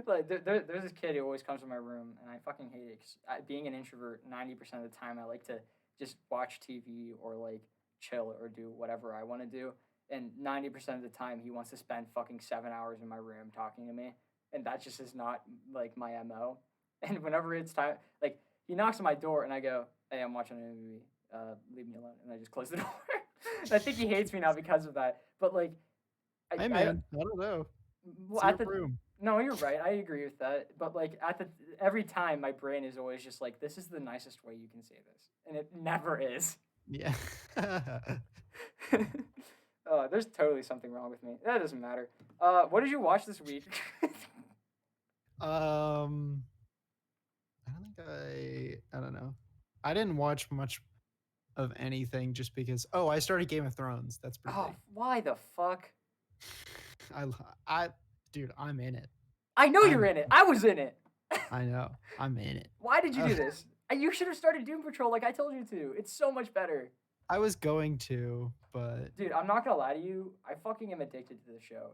Like there's this kid who always comes to my room, and I fucking hate it. Cause being an introvert, 90% of the time, I like to just watch TV or like chill or do whatever I want to do. And 90% of the time, he wants to spend fucking 7 hours in my room talking to me, and that just is not like my mo. And whenever it's time, like he knocks on my door, and I go, "Hey, I'm watching a movie. Leave me alone," and I just close the door. I think he hates me now because of that. But like, Hey man, I don't know. well, It's at your the room. no, you're right. I agree with that. But like at the every time, my brain is always just like, "This is the nicest way you can say this," and it never is. Yeah. There's totally something wrong with me. That doesn't matter. What did you watch this week? um, I don't think I don't know. I didn't watch much of anything just because. Oh, I started Game of Thrones. That's pretty Oh, why the fuck? big. I, dude, I'm in it. I know you're I'm, in it. I was in it. I know, I'm in it. Why did you do this? You should have started Doom Patrol like I told you to. It's so much better. I was going to, but Dude, I'm not gonna lie to you. I fucking am addicted to this show.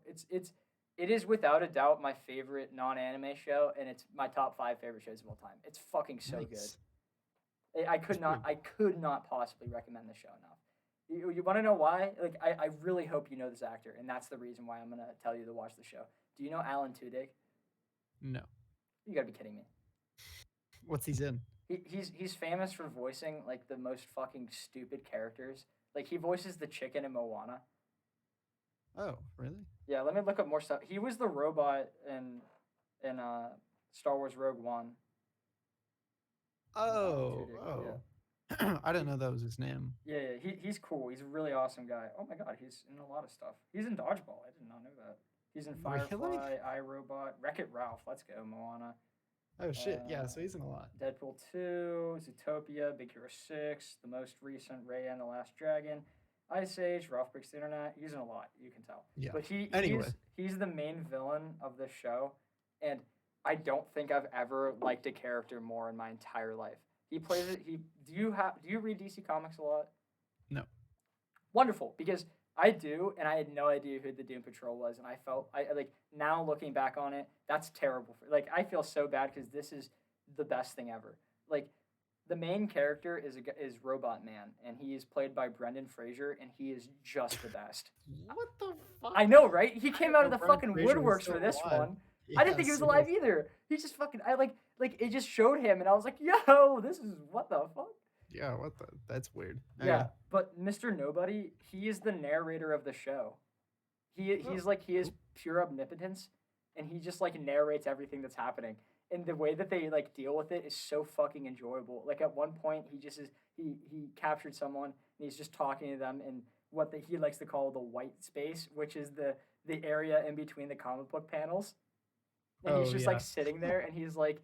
It is without a doubt my favorite non-anime show, and it's my top 5 favorite shows of all time. It's fucking so nice. good. I could not possibly recommend this show enough. You want to know why? Like, I really hope you know this actor, and that's the reason why I'm gonna tell you to watch the show. Do you know Alan Tudyk? No. You gotta be kidding me. What's he's in? He's famous for voicing like the most fucking stupid characters. Like he voices the chicken in Moana. Oh, really? Yeah, let me look up more stuff. He was the robot in Star Wars Rogue One. Oh, Tudyk, oh. I didn't know that was his name. Yeah, he's cool. He's a really awesome guy. Oh my god, he's in a lot of stuff. He's in Dodgeball. I did not know that. He's in Firefly, Really? iRobot, Wreck-It Ralph. Let's go, Moana. Oh shit! Yeah, so he's in a lot. Deadpool 2, Zootopia, Big Hero 6, the most recent Raya and the Last Dragon, Ice Age, Ralph Breaks the Internet. He's in a lot, you can tell. Yeah. But Anyway. he's the main villain of this show, and I don't think I've ever liked a character more in my entire life. He plays it. Do you read DC Comics a lot? No. Wonderful, because I do, and I had no idea who the Doom Patrol was, and I like now looking back on it, that's terrible. Like I feel so bad because this is the best thing ever. Like the main character is Robot Man, and he is played by Brendan Fraser, and he is just the best. What the fuck? I know, right? He came out of the Brendan fucking Fraser was woodworks still for this alive. one. I didn't think he was alive either. He just fucking it just showed him, and I was like, yo, this is what the fuck. Yeah, what the? That's weird. Yeah, but Mr. Nobody, he is the narrator of the show. He is pure omnipotence, and he just like narrates everything that's happening. And the way that they like deal with it is so fucking enjoyable. Like at one point, he captured someone, and he's just talking to them in what he likes to call the white space, which is the area in between the comic book panels. And he's just like sitting there, and he's like,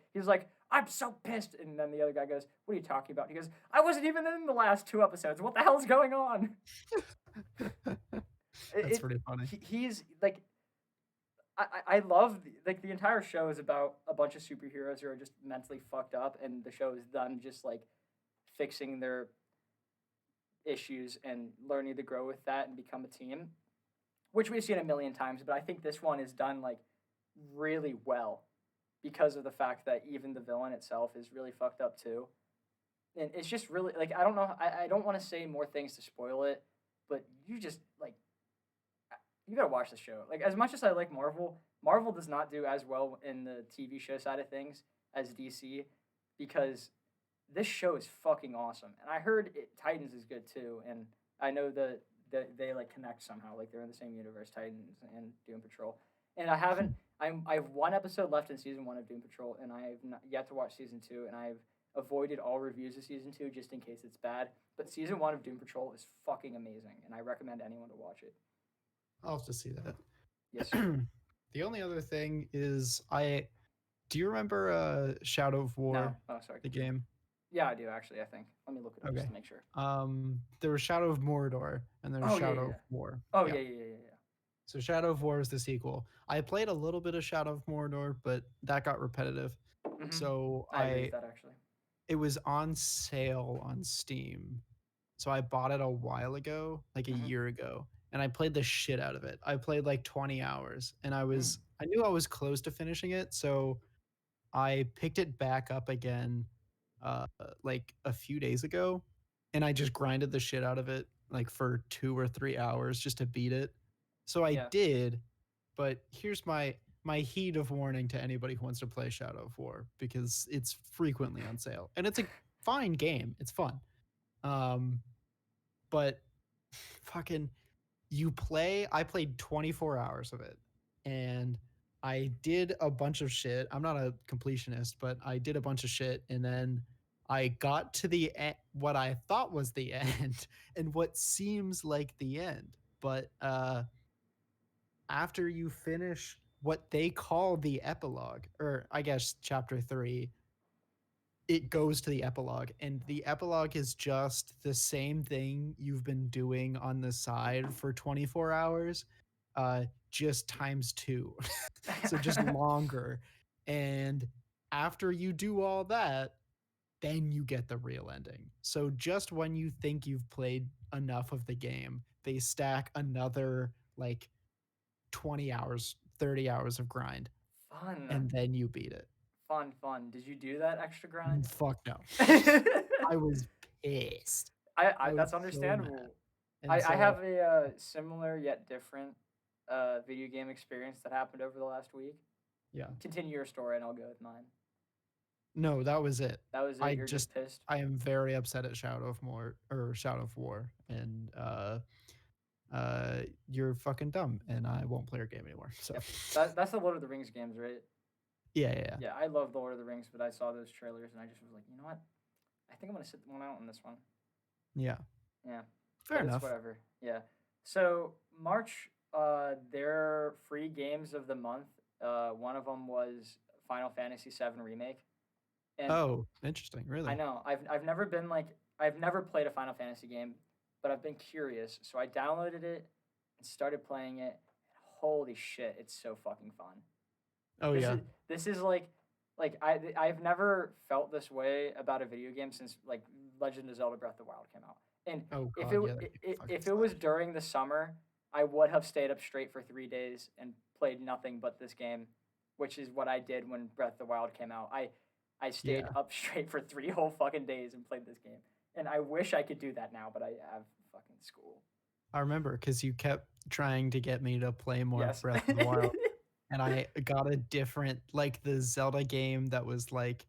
I'm so pissed. And then the other guy goes, what are you talking about? He goes, I wasn't even in the last 2 episodes. What the hell's going on? That's pretty funny. He's like, I love like the entire show is about a bunch of superheroes who are just mentally fucked up, and the show is done just like fixing their issues and learning to grow with that and become a team, which we've seen a million times. But I think this one is done like really well because of the fact that even the villain itself is really fucked up too. And it's just really like I don't know, I don't want to say more things to spoil it, but you just like you gotta watch the show. Like as much as I like Marvel does not do as well in the TV show side of things as DC because this show is fucking awesome. And I heard Titans is good too, and I know that they like connect somehow, like they're in the same universe, Titans and Doom Patrol. And I have 1 episode left in season 1 of Doom Patrol, and I have not yet to watch season 2, and avoided all reviews of season 2 just in case it's bad. But season 1 of Doom Patrol is fucking amazing, and I recommend anyone to watch it. I'll have to see that. Yes, sir. The only other thing is do you remember Shadow of No. War, Oh, sorry. the game? Yeah, I do actually. I think. Let me look it up just Okay. to make sure. There was Shadow of Mordor and there was Oh yeah, Shadow yeah, of yeah. War. Oh Yeah. yeah, yeah, yeah, yeah. So Shadow of War is the sequel. I played a little bit of Shadow of Mordor, but that got repetitive. Mm-hmm. So I agree with that actually. it was on sale on Steam. So I bought it a while ago, like a Mm-hmm. year ago, and I played the shit out of it. I played like 20 hours and I Mm. knew I was close to finishing it, so I picked it back up again like a few days ago and I just grinded the shit out of it like for 2 or 3 hours just to beat it. So I Yeah. did, but here's my heed of warning to anybody who wants to play Shadow of War because it's frequently on sale and it's a fine game. It's fun. Um but fucking I played 24 hours of it and I did a bunch of shit. I'm not a completionist, but I did a bunch of shit and then I got to what I thought was the end and what seems like the end. But after you finish what they call the epilogue, or I guess chapter 3, it goes to the epilogue and the epilogue is just the same thing you've been doing on the side for 24 hours just times 2. So just longer, and after you do all that, then you get the real ending. So just when you think you've played enough of the game, they stack another like 20 hours, 30 hours of grind, Fun. and then you beat it. Fun. Did you do that extra grind? Fuck no. I, I was pissed. I was that's so mad. understandable. And I so, have a similar yet different video game experience that happened over the last week. yeah. Continue your story and I'll go with mine. No, that was it. That was it. You're just pissed. I am very upset at Shadow of War, and you're fucking dumb, and I won't play your game anymore. So Yep. That's the Lord of the Rings games, right? yeah. Yeah, I love the Lord of the Rings, but I saw those trailers and I just was like, you know what? I think I'm gonna sit one out on this one. Yeah. Yeah. Fair But enough. it's whatever. Yeah. So March, their free games of the month. One of them was Final Fantasy VII Remake. And Oh, interesting. Really? I know I've never played a Final Fantasy game, but I've been curious. So I downloaded it and started playing it. Holy shit, it's so fucking fun. Oh This yeah. is this is like I've never felt this way about a video game since like Legend of Zelda Breath of the Wild came out. And Oh if god, yeah. That game fucking if it was slaps. during the summer, I would have stayed up straight for 3 days and played nothing but this game, which is what I did when Breath of the Wild came out. I stayed Yeah. up straight for 3 whole fucking days and played this game. And I wish I could do that now, but I have fucking school. I remember because you kept trying to get me to play more Yes. Breath of the Wild, and I got a different, like the Zelda game that was like,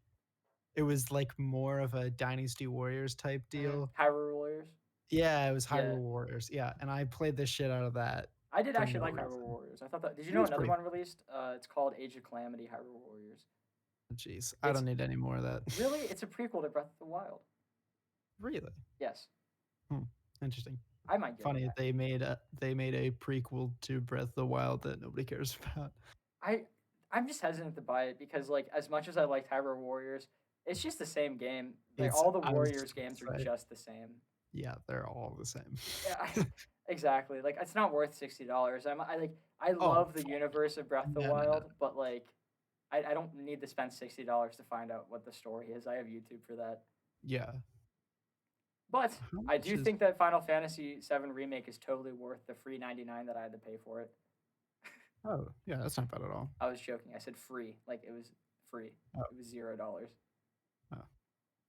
it was like more of a Dynasty Warriors type deal. Hyrule Warriors. Yeah, it was Yeah. Hyrule Warriors. Yeah, and I played the shit out of that I did for actually no like Hyrule reason. Warriors. I thought that. Did you It know was another pretty one released? It's called Age of Calamity Hyrule Warriors. Jeez, I It's don't need any more of that. really it's a prequel to Breath of the Wild. Really? Yes, Interesting. I might get Funny it. they made a prequel to Breath of the Wild that nobody cares about. I'm just hesitant to buy it because like as much as I liked Hyrule Warriors, it's just the same game. Like It's all the I was Warriors just gonna games are say, just the same. yeah, they're all the same. Yeah, exactly. Like it's not worth $60. I Oh, love the universe of Breath of the no. Wild, but like I don't need to spend $60 to find out what the story is. I have YouTube for that. Yeah. But How I much do is think that Final Fantasy VII Remake is totally worth the free 99 that I had to pay for it. Oh, yeah, that's not bad at all. I was joking. I said free. Like it was free. Oh. It was $0. Oh.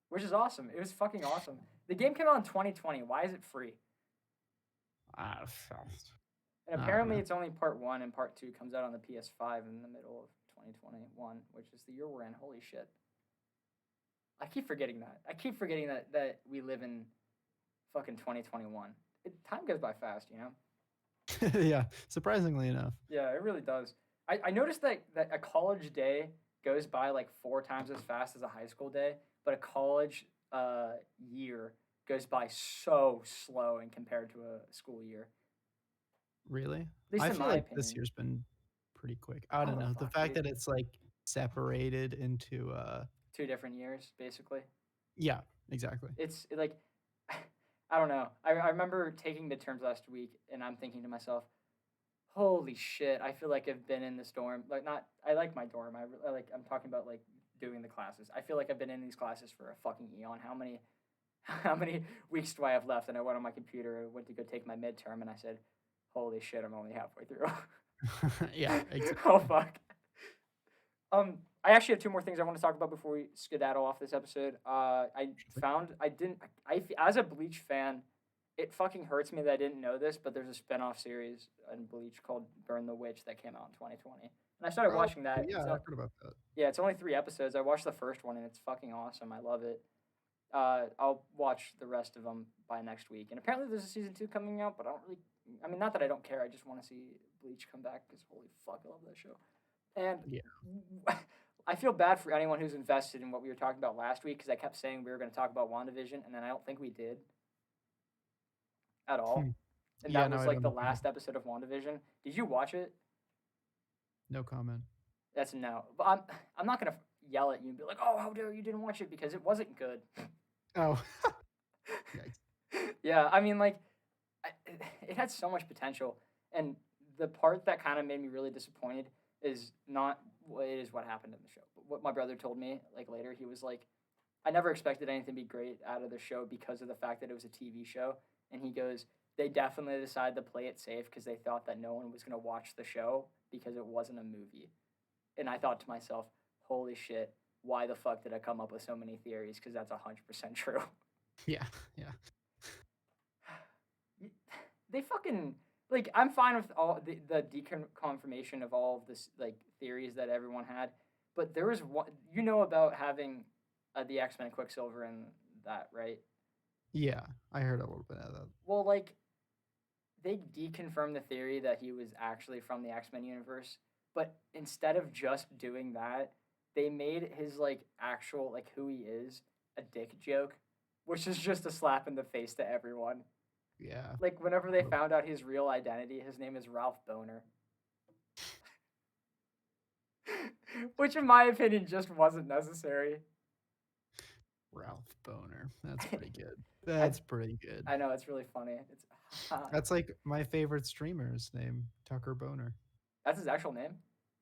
Which is awesome. It was fucking awesome. The game came out in 2020. Why is it free? Ah, And I don't apparently know. it's only part 1 and part 2 comes out on the PS5 in the middle of 2021, which is the year we're in. Holy shit. I keep forgetting that. I keep forgetting that we live in fucking 2021. Time goes by fast, you know? Yeah, surprisingly enough. Yeah, it really does. I noticed that a college day goes by like 4 times as fast as a high school day, but a college year goes by so slow and compared to a school year. Really? At least I in feel my like this opinion. year's been pretty quick. I Oh don't the know. The fuck, fact dude. that it's like separated into 2 different years, basically. yeah, exactly. It's like I don't know. I remember taking midterms last week, and I'm thinking to myself, "Holy shit! I feel like I've been in this dorm. Like, not. I like my dorm. I like. I'm talking about like doing the classes. I feel like I've been in these classes for a fucking eon. How many, how many weeks do I have left?" And I went on my computer, went to go take my midterm, and I said, "Holy shit! I'm only halfway through." Yeah, Oh fuck. I actually have 2 more things I want to talk about before we skedaddle off this episode. I exactly. found I didn't. As a Bleach fan, it fucking hurts me that I didn't know this, but there's a spin-off series in Bleach called Burn the Witch that came out in 2020, and I started Oh, watching that. yeah, I heard about that. Yeah, it's only 3 episodes. I watched the first one and it's fucking awesome. I love it. I'll watch the rest of them by next week, and apparently there's a season 2 coming out, but I don't really. I mean, not that I don't care. I just want to see Bleach come back because holy fuck, I love that show. And Yeah. I feel bad for anyone who's invested in what we were talking about last week because I kept saying we were going to talk about WandaVision, and then I don't think we did at Hmm. all. And Yeah, that no, was I like don't the know. last episode of WandaVision. Did you watch it? No comment. That's a no. But I'm not gonna yell at you and be like, "Oh, how dare you didn't watch it?" because it wasn't good. Oh. Yikes. Yeah, I mean, like, it had so much potential, and the part that kind of made me really disappointed is not what it is what happened in the show. But what my brother told me, like later, he was like, "I never expected anything to be great out of the show because of the fact that it was a TV show." And he goes, "They definitely decided to play it safe because they thought that no one was gonna watch the show because it wasn't a movie." And I thought to myself, "Holy shit! Why the fuck did I come up with so many theories? Because that's 100% true." Yeah, yeah. They fucking like I'm fine with all the deconfirmation of all of this like theories that everyone had, but there was one about having the X-Men Quicksilver and that, right? Yeah, I heard a little bit of that. Well, like they deconfirmed the theory that he was actually from the X-Men universe, but instead of just doing that, they made his like actual like who he is a dick joke, which is just a slap in the face to everyone. Yeah. Like whenever they found out his real identity, his name is Ralph Boner. Which in my opinion just wasn't necessary. Ralph Boner. That's pretty good. I That's pretty good. I know it's really funny. It's That's like my favorite streamer's name, Tucker Boner. that's his actual name.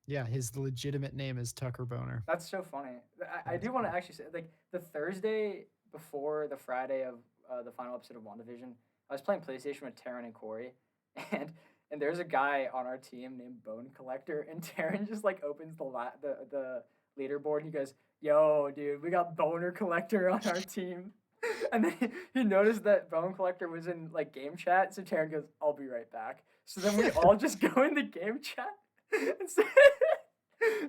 Yeah, his legitimate name is Tucker Boner. That's so funny. I That's do want to great. actually say like the Thursday before the Friday of the final episode of WandaVision, I was playing PlayStation with Taryn and Corey, and and there's a guy on our team named Bone Collector, and Taryn just like opens the leaderboard and he goes, "Yo, dude, we got Boner Collector on our team." And then he noticed that Bone Collector was in like game chat, so Taryn goes, "I'll be right back." So then we all just go in the game chat and, say,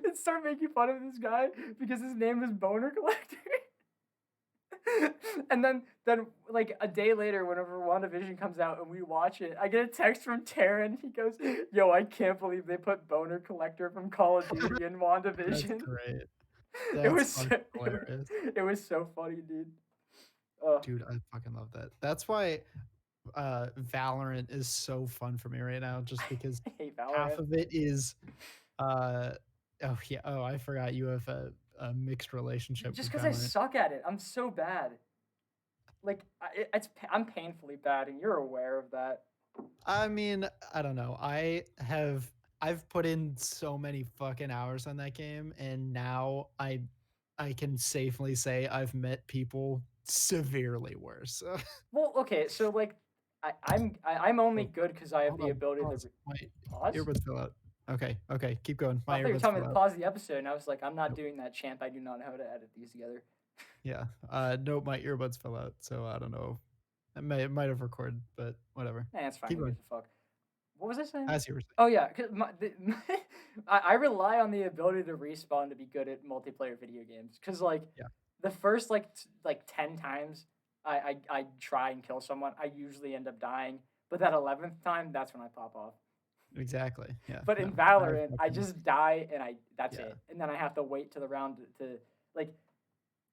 and start making fun of this guy because his name is Boner Collector. And then like a day later, whenever WandaVision comes out and we watch it, I get a text from Taryn. He goes, "Yo, I can't believe they put Boner Collector from Call of Duty in That's WandaVision." great. It That's was fucking so, hilarious. it was so funny, dude. Dude, I fucking love that. That's why Valorant is so fun for me right now, just because I hate half Valorant of it is uh oh yeah, oh I forgot you have a mixed relationship just with because I Valorant. suck at it. I'm so bad. Like I'm painfully bad, and you're aware of that. I mean, I don't know. I've put in so many fucking hours on that game, and now I can safely say I've met people severely worse. Well, okay, so like I'm only Oh, good because I have hold the on, ability to pause. My pause. earbuds fell out. Okay, okay, keep going. I My thought you were earbuds telling me fell to out. pause the episode, and I was like, I'm not Nope. doing that, champ. I do not know how to edit these together. Yeah. Nope, my earbuds fell out, so I don't know. It might have recorded, but whatever. Nah, it's fine. Keep Who going. gives a fuck? What was I saying? As you were saying. Oh yeah, cause I rely on the ability to respawn to be good at multiplayer video games. Cause like Yeah, the first like 10 times I try and kill someone, I usually end up dying. But that 11th time, that's when I pop off. exactly. Yeah. But No. in I Valorant, I fucking just die and that's yeah. it. And then I have to wait to the round to like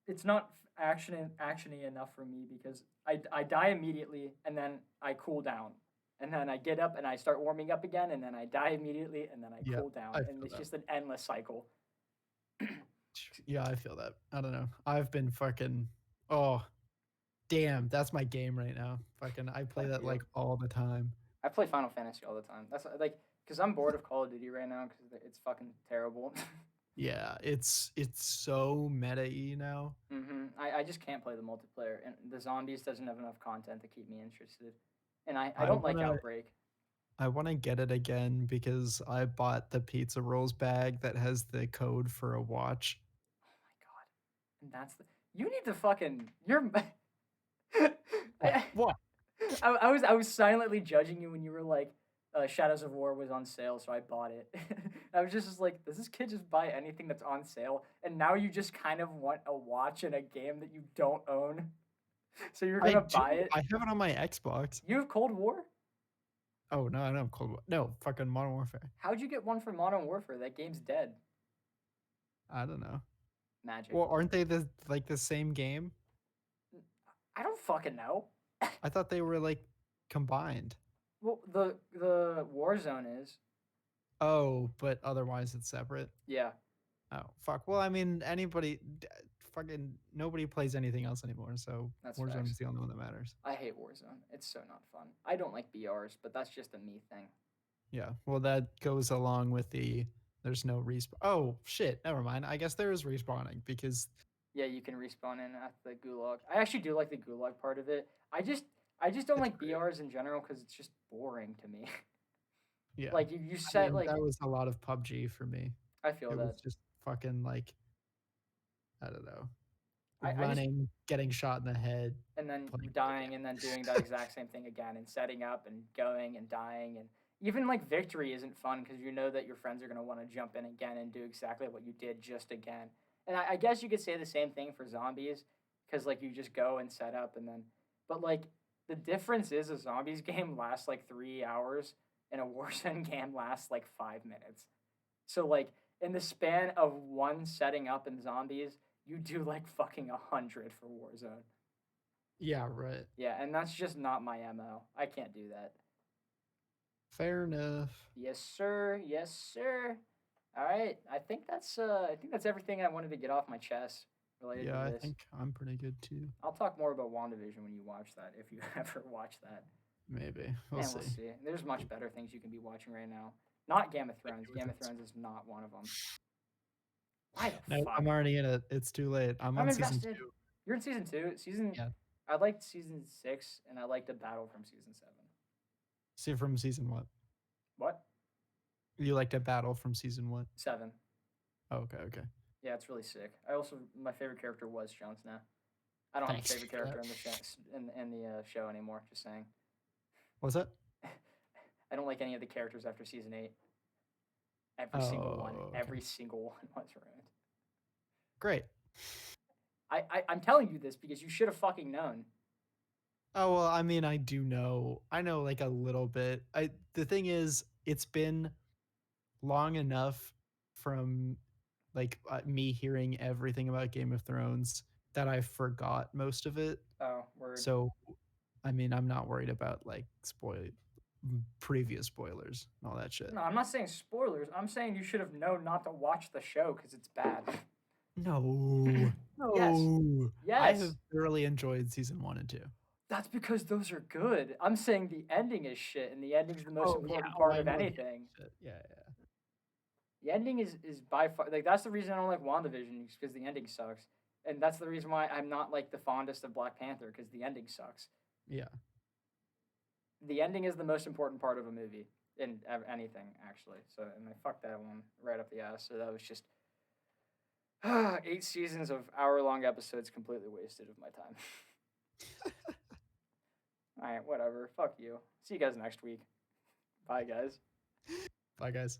it's not actiony enough for me because I die immediately and then I cool down. And then I get up and I start warming up again and then I die immediately and then I Yeah, cool down I and feel it's that. just an endless cycle. Yeah, I feel that. I don't know. I've been fucking. Oh, damn, that's my game right now. Fucking, I play Fuck that you. like all the time. I play Final Fantasy all the time. That's like because I'm bored of Call of Duty right now because it's fucking terrible. Yeah, it's so meta now. I just can't play the multiplayer, and the zombies doesn't have enough content to keep me interested. And I I don't like wanna Outbreak. I wanna get it again because I bought the pizza rolls bag that has the code for a watch. Oh my god! And that's the you need to fucking you're. What? I, What? I was silently judging you when you were like, Shadows of War was on sale, so I bought it. I was just like, does this kid just buy anything that's on sale? And now you just kind of want a watch in a game that you don't own, so you're I gonna do. buy it. I have it on my Xbox. You have Cold War? Oh no, I don't have Cold War. No, fucking Modern Warfare. How'd you get one for Modern Warfare? That game's dead. I don't know. Magic. Well, aren't they the same game? I don't fucking know. I thought they were like combined. Well, the Warzone is. Oh, but otherwise it's separate. Yeah, Oh, fuck. Well, I mean, fucking nobody plays anything else anymore, so that's Warzone facts. is the only one that matters. I hate Warzone. It's so not fun. I don't like BRs, but that's just a me thing. Yeah. Well, that goes along with the there's no respawn. Oh, shit. Never mind. I guess there is respawning because Yeah, you can respawn in at the gulag. I actually do like the gulag part of it. I just don't it's like great. BRs in general because it's just boring to me. Yeah. Like you I set mean, like that was a lot of PUBG for me. I feel It was that. just fucking like, I don't know, I just running, getting shot in the head, and then playing other dying and then doing that games. exact same thing again and setting up and going and dying and even like victory isn't fun because you know that your friends are gonna want to jump in again and do exactly what you did just again. And I guess you could say the same thing for zombies because like you just go and set up and then, but like the difference is a zombies game lasts like 3 hours and a Warzone game lasts like 5 minutes. So like in the span of one setting up in zombies, you do like fucking 100 for Warzone. Yeah, right. Yeah, and that's just not my MO. I can't do that. Fair enough. Yes, sir. Yes, sir. All right. I think that's everything I wanted to get off my chest related to Yeah, I this. think I'm pretty good too. I'll talk more about WandaVision when you watch that, if you ever watch that. Maybe. We'll And we'll see. see. There's much better things you can be watching right now. Not Game of Thrones. Game of Game of Thrones. Thrones is not one of them. Why the No, fuck? I'm already in it. It's too late. I'm I'm on season invested. 2. You're in season two. Yeah. I liked season 6, and I liked the battle from season 7. See from season what? What? You liked a battle from season what? 7. Oh, okay, okay. Yeah, it's really sick. My favorite character was Jon Snow. I don't have a Thanks favorite for that. character in the show in the show anymore. Just saying. What's that? I don't like any of the characters after season 8. Every single one. Oh, okay. Every single one was ruined. Great. I'm telling you this because you should have fucking known. Oh, well, I mean, I do know. I know like a little bit. The thing is, it's been long enough from like me hearing everything about Game of Thrones that I forgot most of it. Oh, word. So, I mean, I'm not worried about like previous spoilers and all that shit. No, I'm not saying spoilers. I'm saying you should have known not to watch the show because it's bad. No. Yes. No. I Yes. have thoroughly enjoyed season 1 and 2. That's because those are good. I'm saying the ending is shit, and the ending's the most Oh, yeah. important Oh, part I of know the anything. shit. Yeah, yeah. The ending is by far like that's the reason I don't like WandaVision because the ending sucks, and that's the reason why I'm not like the fondest of Black Panther because the ending sucks. Yeah. The ending is the most important part of a movie in anything actually. So and I fucked that one right up the ass. So that was just 8 seasons of hour-long episodes completely wasted of my time. All right, whatever. Fuck you. See you guys next week. Bye, guys. Bye, guys.